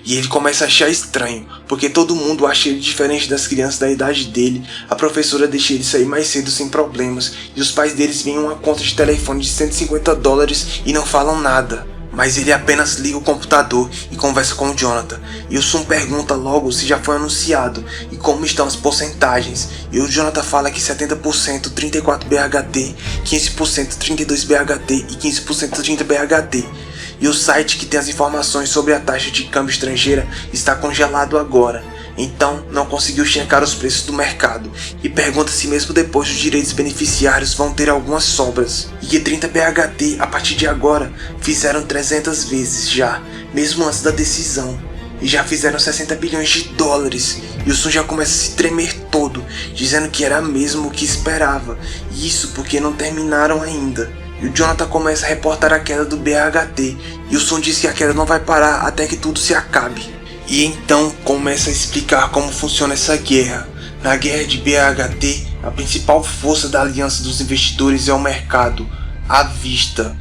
A: E ele começa a achar estranho, porque todo mundo acha ele diferente das crianças da idade dele, a professora deixa ele sair mais cedo sem problemas, e os pais deles veem uma conta de telefone de 150 dólares e não falam nada. Mas ele apenas liga o computador e conversa com o Jonathan, e o Sun pergunta logo se já foi anunciado e como estão as porcentagens, e o Jonathan fala que 70% 34 BHT, 15% 32 BHT e 15% 30 BHT. E o site que tem as informações sobre a taxa de câmbio estrangeira está congelado agora, então não conseguiu checar os preços do mercado, e pergunta se mesmo depois os direitos beneficiários vão ter algumas sobras, e que 30 BHT a partir de agora fizeram 300 vezes já, mesmo antes da decisão, e já fizeram 60 bilhões de dólares, e o Sun já começa a se tremer todo, dizendo que era mesmo o que esperava, e isso porque não terminaram ainda. E o Jonathan começa a reportar a queda do BHT, e o Sun diz que a queda não vai parar até que tudo se acabe. E então começa a explicar como funciona essa guerra. Na guerra de BHT, a principal força da aliança dos investidores é o mercado à vista.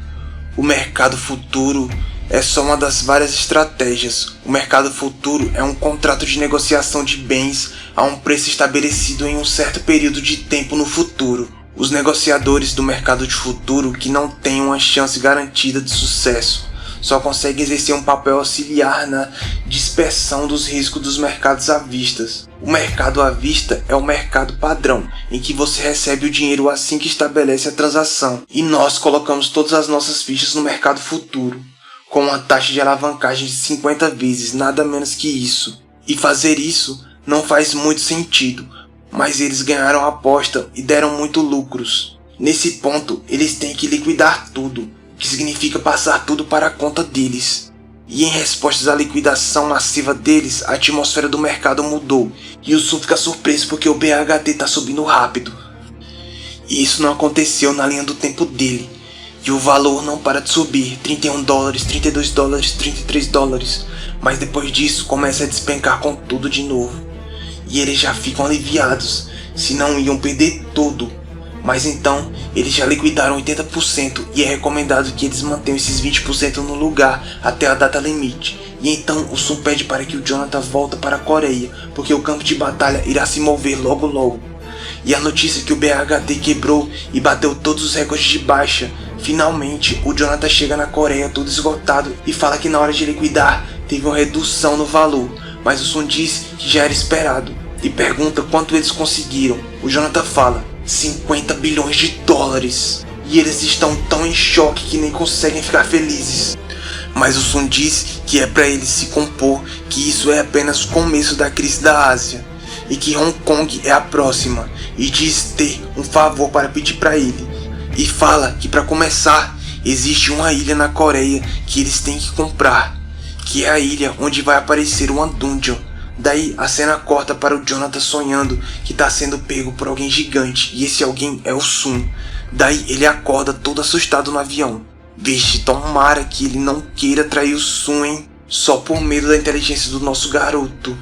A: O mercado futuro é só uma das várias estratégias. O mercado futuro é um contrato de negociação de bens a um preço estabelecido em um certo período de tempo no futuro. Os negociadores do mercado de futuro que não têm uma chance garantida de sucesso só conseguem exercer um papel auxiliar na dispersão dos riscos dos mercados à vista. O mercado à vista é o mercado padrão, em que você recebe o dinheiro assim que estabelece a transação, e nós colocamos todas as nossas fichas no mercado futuro, com uma taxa de alavancagem de 50 vezes, nada menos que isso. E fazer isso não faz muito sentido, mas eles ganharam a aposta e deram muito lucros. Nesse ponto, eles têm que liquidar tudo, que significa passar tudo para a conta deles. E em resposta à liquidação massiva deles, a atmosfera do mercado mudou, e o Sun fica surpreso porque o BHT está subindo rápido. E isso não aconteceu na linha do tempo dele, e o valor não para de subir, 31 dólares, 32 dólares, 33 dólares, mas depois disso começa a despencar com tudo de novo. E eles já ficam aliviados, se não iam perder tudo. Mas então, eles já liquidaram 80% e é recomendado que eles mantenham esses 20% no lugar até a data limite. E então o Sun pede para que o Jonathan volte para a Coreia, porque o campo de batalha irá se mover logo logo. E a notícia que o BHT quebrou e bateu todos os recordes de baixa. Finalmente, o Jonathan chega na Coreia todo esgotado e fala que na hora de liquidar teve uma redução no valor, mas o Sun diz que já era esperado e pergunta quanto eles conseguiram. O Jonathan fala 50 bilhões de dólares, e eles estão tão em choque que nem conseguem ficar felizes. Mas o Sun diz que é para eles se compor, que isso é apenas o começo da crise da Ásia, e que Hong Kong é a próxima, e diz ter um favor para pedir para ele, e fala que para começar existe uma ilha na Coreia que eles têm que comprar, que é a ilha onde vai aparecer uma dungeon. Daí a cena corta para o Jonathan sonhando que tá sendo pego por alguém gigante e esse alguém é o Sun. Daí ele acorda todo assustado no avião. Vixe, tomara que ele não queira trair o Sun, hein? Só por medo da inteligência do nosso garoto.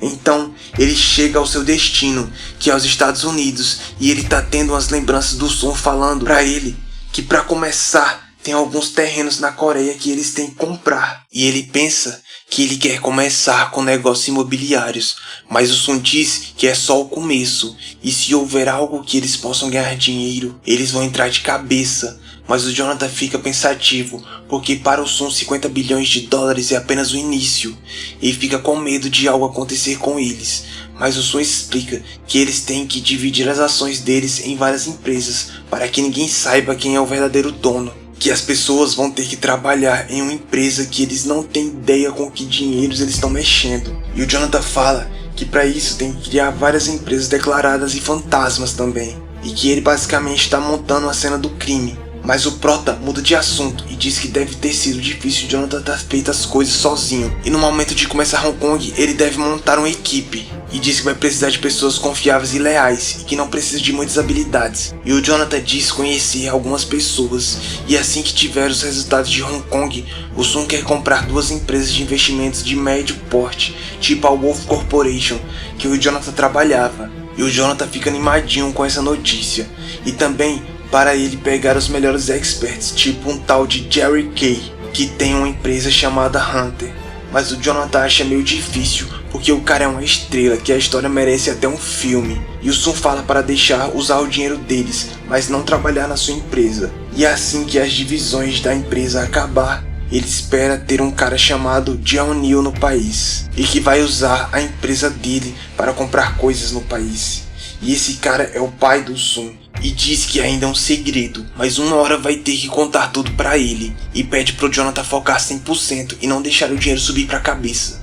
A: Então ele chega ao seu destino, que é os Estados Unidos, e ele tá tendo umas lembranças do Sun falando pra ele que pra começar tem alguns terrenos na Coreia que eles têm que comprar. E ele pensa que ele quer começar com negócios imobiliários, mas o Sun diz que é só o começo, e se houver algo que eles possam ganhar dinheiro, eles vão entrar de cabeça. Mas o Jonathan fica pensativo, porque para o Sun 50 bilhões de dólares é apenas o início, e fica com medo de algo acontecer com eles. Mas o Sun explica que eles têm que dividir as ações deles em várias empresas, para que ninguém saiba quem é o verdadeiro dono. Que as pessoas vão ter que trabalhar em uma empresa que eles não têm ideia com que dinheiros eles estão mexendo. E o Jonathan fala que para isso tem que criar várias empresas declaradas e fantasmas também. E que ele basicamente está montando a cena do crime. Mas o Prota muda de assunto e diz que deve ter sido difícil o Jonathan ter feito as coisas sozinho. E no momento de começar Hong Kong, ele deve montar uma equipe. E diz que vai precisar de pessoas confiáveis e leais, e que não precisa de muitas habilidades. E o Jonathan diz conhecer algumas pessoas, e assim que tiver os resultados de Hong Kong, o Sun quer comprar 2 empresas de investimentos de médio porte, tipo a Wolf Corporation, que o Jonathan trabalhava. E o Jonathan fica animadinho com essa notícia. E também para ele pegar os melhores experts, tipo um tal de Jerry Kay, que tem uma empresa chamada Hunter. Mas o Jonathan acha meio difícil, porque o cara é uma estrela que a história merece até um filme. E o Sun fala para deixar usar o dinheiro deles, mas não trabalhar na sua empresa. E assim que as divisões da empresa acabar, ele espera ter um cara chamado John Neal no país, e que vai usar a empresa dele para comprar coisas no país. E esse cara é o pai do Sun, e diz que ainda é um segredo, mas uma hora vai ter que contar tudo pra ele, e pede pro Jonathan focar 100% e não deixar o dinheiro subir pra cabeça.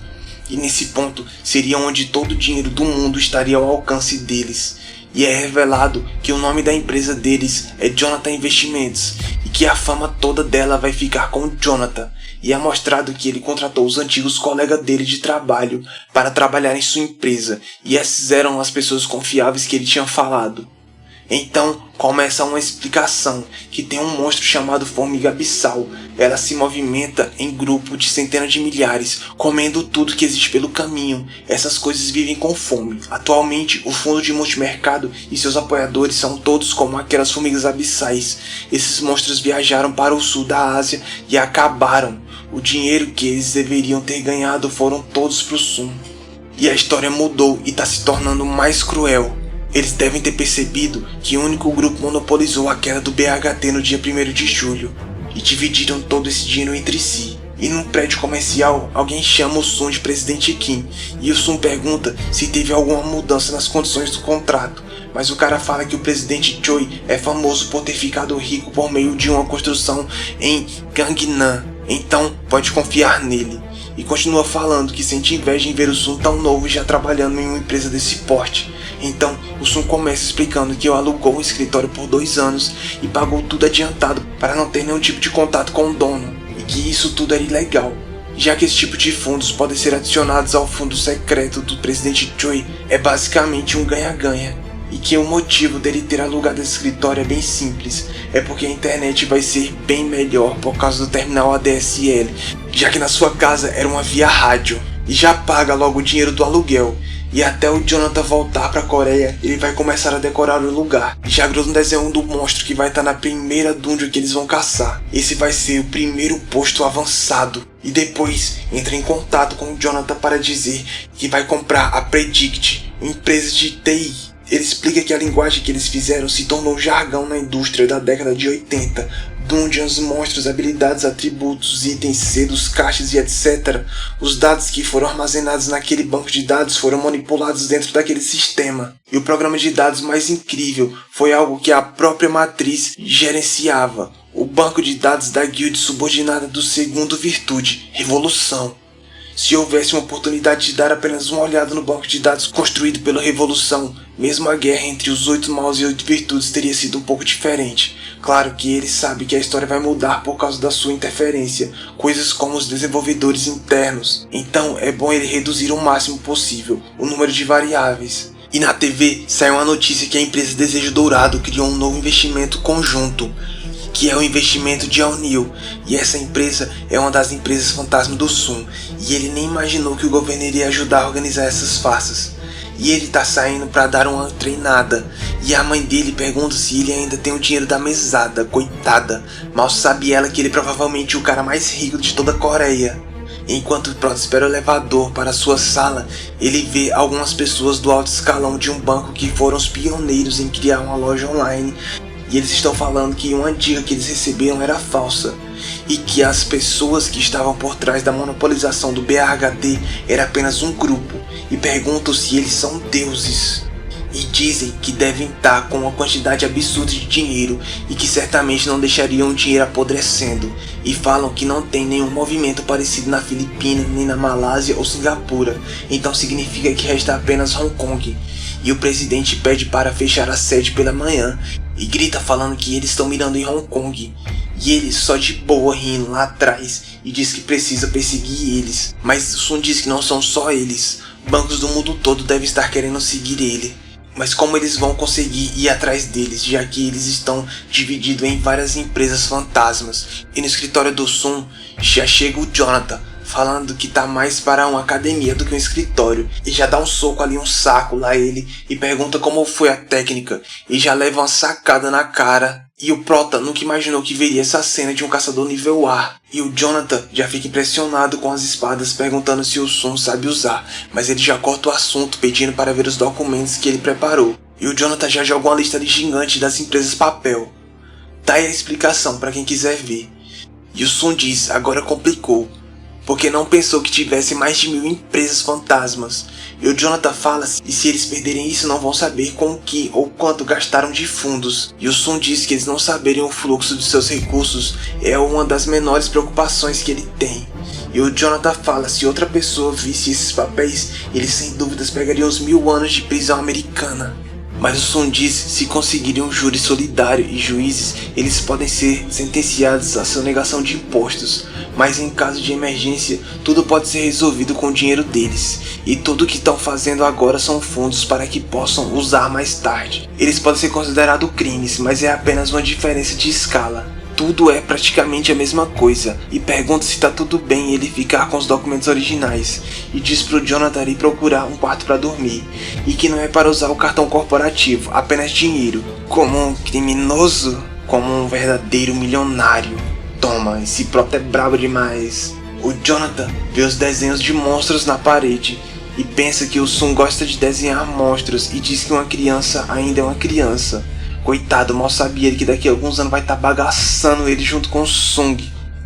A: E nesse ponto seria onde todo o dinheiro do mundo estaria ao alcance deles. E é revelado que o nome da empresa deles é Jonathan Investimentos, e que a fama toda dela vai ficar com o Jonathan. E é mostrado que ele contratou os antigos colegas dele de trabalho para trabalhar em sua empresa, e essas eram as pessoas confiáveis que ele tinha falado. Então começa uma explicação que tem um monstro chamado Formiga Abissal. Ela se movimenta em grupo de centenas de milhares, comendo tudo que existe pelo caminho. Essas coisas vivem com fome. Atualmente o fundo de multimercado e seus apoiadores são todos como aquelas formigas abissais. Esses monstros viajaram para o sul da Ásia e acabaram. O dinheiro que eles deveriam ter ganhado foram todos pro Sun. E a história mudou e está se tornando mais cruel. Eles devem ter percebido que o único grupo monopolizou a queda do BHT no dia 1º de julho e dividiram todo esse dinheiro entre si. E num prédio comercial, alguém chama o Sun de Presidente Kim e o Sun pergunta se teve alguma mudança nas condições do contrato, mas o cara fala que o presidente Choi é famoso por ter ficado rico por meio de uma construção em Gangnam, então pode confiar nele. E continua falando que sente inveja em ver o Sun tão novo e já trabalhando em uma empresa desse porte. Então o Sun começa explicando que alugou um escritório por 2 anos e pagou tudo adiantado para não ter nenhum tipo de contato com o dono, e que isso tudo era ilegal, já que esse tipo de fundos podem ser adicionados ao fundo secreto do presidente Choi. É basicamente um ganha-ganha, e que o motivo dele ter alugado esse escritório é bem simples, é porque a internet vai ser bem melhor por causa do terminal ADSL, já que na sua casa era uma via rádio, e já paga logo o dinheiro do aluguel. E até o Jonathan voltar pra Coreia, ele vai começar a decorar o lugar. Já grudou um desenho do monstro que vai estar na primeira dungeon que eles vão caçar. Esse vai ser o primeiro posto avançado. E depois entra em contato com o Jonathan para dizer que vai comprar a Predict, uma empresa de TI. Ele explica que a linguagem que eles fizeram se tornou jargão na indústria da década de 80. Dungeons, monstros, habilidades, atributos, itens, selos, caixas e etc. Os dados que foram armazenados naquele banco de dados foram manipulados dentro daquele sistema. E o programa de dados mais incrível foi algo que a própria matriz gerenciava. O banco de dados da guild subordinada do segundo virtude, Revolução. Se houvesse uma oportunidade de dar apenas uma olhada no banco de dados construído pela Revolução, mesmo a guerra entre os 8 maus e 8 virtudes teria sido um pouco diferente. Claro que ele sabe que a história vai mudar por causa da sua interferência, coisas como os desenvolvedores internos. Então é bom ele reduzir o máximo possível o número de variáveis. E na TV saiu uma notícia que a empresa Desejo Dourado criou um novo investimento conjunto, que é o investimento de O'Neill, e essa empresa é uma das empresas fantasma do Sun, e ele nem imaginou que o governo iria ajudar a organizar essas farsas. E ele tá saindo pra dar uma treinada, e a mãe dele pergunta se ele ainda tem o dinheiro da mesada, coitada. Mal sabe ela que ele provavelmente é o cara mais rico de toda a Coreia. Enquanto Prota espera o elevador para sua sala, ele vê algumas pessoas do alto escalão de um banco que foram os pioneiros em criar uma loja online, e eles estão falando que uma dica que eles receberam era falsa, e que as pessoas que estavam por trás da monopolização do BHT era apenas um grupo, e perguntam se eles são deuses. E dizem que devem estar com uma quantidade absurda de dinheiro e que certamente não deixariam o dinheiro apodrecendo. E falam que não tem nenhum movimento parecido na Filipinas, nem na Malásia ou Singapura. Então significa que resta apenas Hong Kong. E o presidente pede para fechar a sede pela manhã e grita falando que eles estão mirando em Hong Kong. E ele só de boa rindo lá atrás e diz que precisa perseguir eles. Mas o Sun diz que não são só eles. Bancos do mundo todo devem estar querendo seguir ele. Mas como eles vão conseguir ir atrás deles, já que eles estão divididos em várias empresas fantasmas? E no escritório do Sun já chega o Jonathan, falando que tá mais para uma academia do que um escritório, e já dá um soco ali, um saco lá ele, e pergunta como foi a técnica, e já leva uma sacada na cara. E o Prota nunca imaginou que veria essa cena de um caçador nível A. E o Jonathan já fica impressionado com as espadas, perguntando se o Sun sabe usar, mas ele já corta o assunto pedindo para ver os documentos que ele preparou. E o Jonathan já joga uma lista ali gigante das empresas papel. Tá aí a explicação para quem quiser ver. E o Sun diz, agora complicou, porque não pensou que tivesse mais de 1000 empresas fantasmas. E o Jonathan fala e se eles perderem isso não vão saber com o que ou quanto gastaram de fundos. E o Sun diz que eles não saberem o fluxo de seus recursos é uma das menores preocupações que ele tem. E o Jonathan fala se outra pessoa visse esses papéis, eles sem dúvidas pegariam os 1000 anos de prisão americana. Mas o Sun diz se conseguirem um júri solidário e juízes, eles podem ser sentenciados à sonegação de impostos. Mas em caso de emergência, tudo pode ser resolvido com o dinheiro deles. E tudo que estão fazendo agora são fundos para que possam usar mais tarde. Eles podem ser considerados crimes, mas é apenas uma diferença de escala. Tudo é praticamente a mesma coisa, e pergunta se tá tudo bem ele ficar com os documentos originais, e diz pro Jonathan ir procurar um quarto para dormir, e que não é para usar o cartão corporativo, apenas dinheiro. Como um criminoso? Como um verdadeiro milionário. Toma, esse Prota é brabo demais. O Jonathan vê os desenhos de monstros na parede, e pensa que o Sun gosta de desenhar monstros, e diz que uma criança ainda é uma criança. Coitado, mal sabia ele que daqui a alguns anos vai estar bagaçando ele junto com o Sung.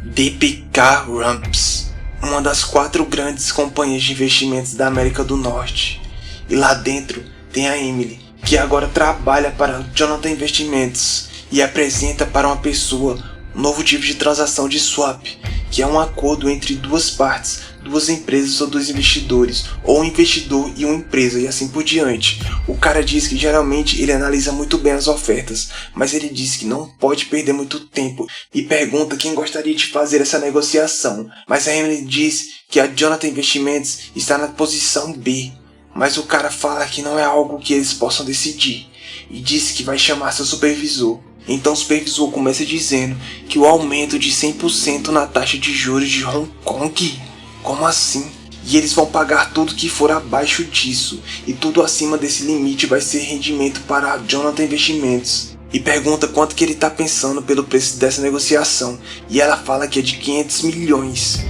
A: DPK Rumps, uma das 4 grandes companhias de investimentos da América do Norte. E lá dentro tem a Emily, que agora trabalha para Jonathan Investimentos e apresenta para uma pessoa um novo tipo de transação de swap, que é um acordo entre duas partes, duas empresas ou 2 investidores, ou um investidor e uma empresa, e assim por diante. O cara diz que geralmente ele analisa muito bem as ofertas, mas ele diz que não pode perder muito tempo e pergunta quem gostaria de fazer essa negociação. Mas a Emily diz que a Jonathan Investimentos está na posição B, mas o cara fala que não é algo que eles possam decidir, e diz que vai chamar seu supervisor. Então o supervisor começa dizendo que o aumento de 100% na taxa de juros de Hong Kong? Como assim? E eles vão pagar tudo que for abaixo disso, e tudo acima desse limite vai ser rendimento para a Jonathan Investimentos. E pergunta quanto que ele está pensando pelo preço dessa negociação, e ela fala que é de 500 milhões.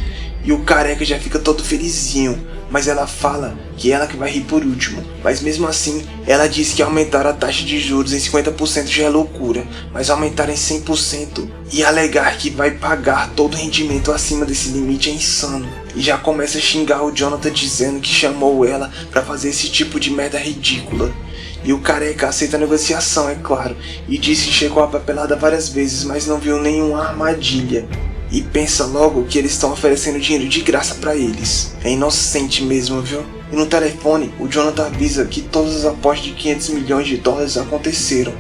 A: E o careca já fica todo felizinho, mas ela fala que ela que vai rir por último. Mas mesmo assim, ela diz que aumentar a taxa de juros em 50% já é loucura, mas aumentar em 100% e alegar que vai pagar todo o rendimento acima desse limite é insano. E já começa a xingar o Jonathan dizendo que chamou ela para fazer esse tipo de merda ridícula. E o careca aceita a negociação, é claro, e diz que checou a papelada várias vezes, mas não viu nenhuma armadilha. E pensa logo que eles estão oferecendo dinheiro de graça pra eles. É inocente mesmo, viu? E no telefone, o Jonathan avisa que todas as apostas de 500 milhões de dólares aconteceram.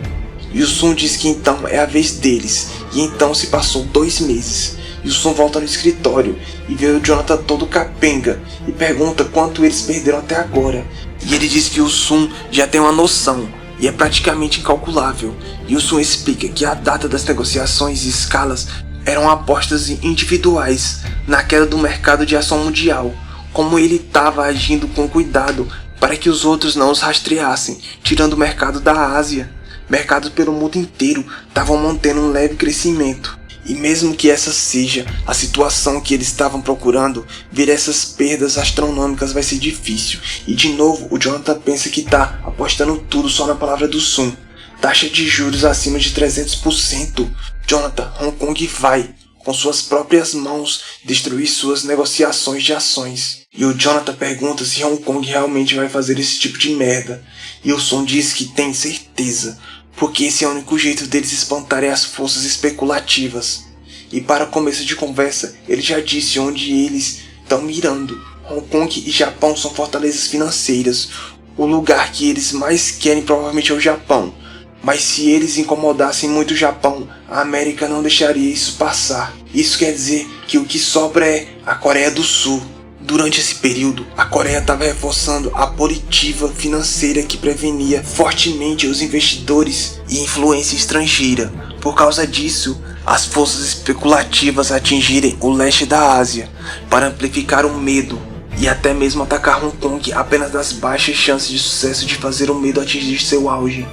A: E o Sun diz que então é a vez deles. E então se passou 2 meses. E o Sun volta no escritório e vê o Jonathan todo capenga e pergunta quanto eles perderam até agora. E ele diz que o Sun já tem uma noção e é praticamente incalculável. E o Sun explica que a data das negociações e escalas eram apostas individuais na queda do mercado de ação mundial, como ele estava agindo com cuidado para que os outros não os rastreassem, tirando o mercado da Ásia. Mercados pelo mundo inteiro estavam mantendo um leve crescimento. E mesmo que essa seja a situação que eles estavam procurando, ver essas perdas astronômicas vai ser difícil. E de novo o Jonathan pensa que tá apostando tudo só na palavra do Sun. Taxa de juros acima de 300%. Jonathan, Hong Kong vai, com suas próprias mãos, destruir suas negociações de ações. E o Jonathan pergunta se Hong Kong realmente vai fazer esse tipo de merda. E o Sun diz que tem certeza, porque esse é o único jeito deles espantarem as forças especulativas. E para começo de conversa, ele já disse onde eles estão mirando. Hong Kong e Japão são fortalezas financeiras. O lugar que eles mais querem provavelmente é o Japão. Mas se eles incomodassem muito o Japão, a América não deixaria isso passar. Isso quer dizer que o que sobra é a Coreia do Sul. Durante esse período, a Coreia estava reforçando a política financeira que prevenia fortemente os investidores e influência estrangeira. Por causa disso, as forças especulativas atingirem o leste da Ásia para amplificar o medo e até mesmo atacar Hong Kong apenas das baixas chances de sucesso de fazer o medo atingir seu auge.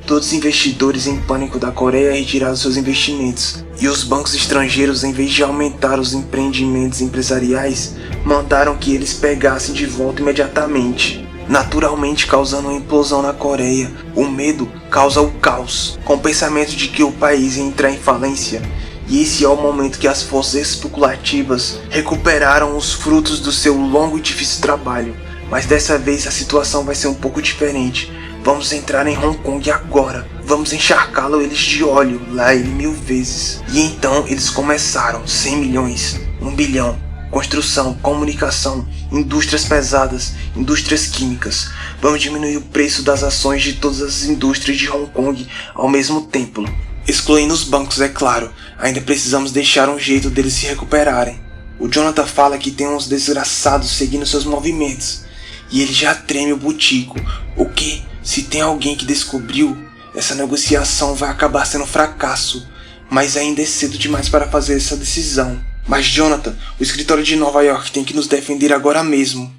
A: Todos os investidores em pânico da Coreia retiraram seus investimentos, e os bancos estrangeiros, em vez de aumentar os empreendimentos empresariais, mandaram que eles pegassem de volta imediatamente, naturalmente causando uma implosão na Coreia. O medo causa o caos, com o pensamento de que o país ia entrar em falência, e esse é o momento que as forças especulativas recuperaram os frutos do seu longo e difícil trabalho. Mas dessa vez a situação vai ser um pouco diferente. Vamos entrar em Hong Kong agora. Vamos encharcá-lo eles de óleo, lá ele 1000 vezes. E então eles começaram. 100 milhões, 1 bilhão. Construção, comunicação, indústrias pesadas, indústrias químicas. Vamos diminuir o preço das ações de todas as indústrias de Hong Kong ao mesmo tempo. Excluindo os bancos, é claro. Ainda precisamos deixar um jeito deles se recuperarem. O Jonathan fala que tem uns desgraçados seguindo seus movimentos. E ele já treme o butico. O que? Se tem alguém que descobriu, essa negociação vai acabar sendo um fracasso. Mas ainda é cedo demais para fazer essa decisão. Mas Jonathan, o escritório de Nova York tem que nos defender agora mesmo.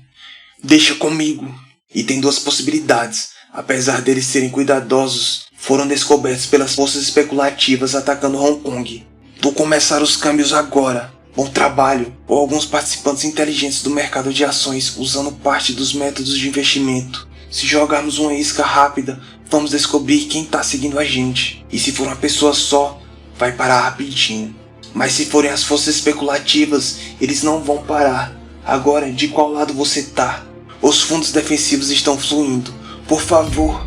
A: Deixa comigo. E tem 2 possibilidades. Apesar deles serem cuidadosos, foram descobertos pelas forças especulativas atacando Hong Kong. Vou começar os câmbios agora. Bom trabalho. Ou alguns participantes inteligentes do mercado de ações usando parte dos métodos de investimento. Se jogarmos uma isca rápida, vamos descobrir quem está seguindo a gente. E se for uma pessoa só, vai parar rapidinho. Mas se forem as forças especulativas, eles não vão parar. Agora, de qual lado você tá? Os fundos defensivos estão fluindo. Por favor.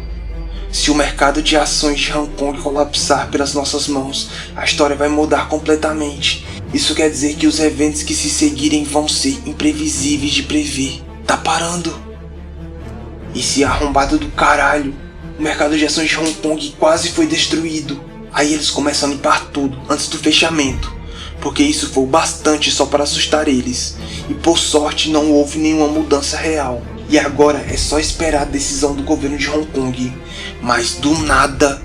A: Se o mercado de ações de Hong Kong colapsar pelas nossas mãos, a história vai mudar completamente. Isso quer dizer que os eventos que se seguirem vão ser imprevisíveis de prever. Tá parando. Esse arrombado do caralho. O mercado de ações de Hong Kong quase foi destruído. Aí eles começam a limpar tudo antes do fechamento, porque isso foi o bastante só para assustar eles. E por sorte não houve nenhuma mudança real. E agora é só esperar a decisão do governo de Hong Kong. Mas do nada,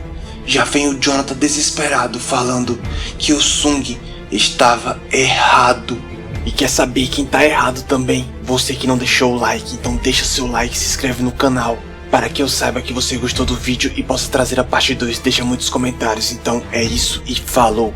A: já vem o Jonathan desesperado falando que o Sung estava errado. E quer saber quem tá errado também? Você que não deixou o like, então deixa seu like e se inscreve no canal, para que eu saiba que você gostou do vídeo e possa trazer a parte 2. Deixa muitos comentários. Então é isso e falou!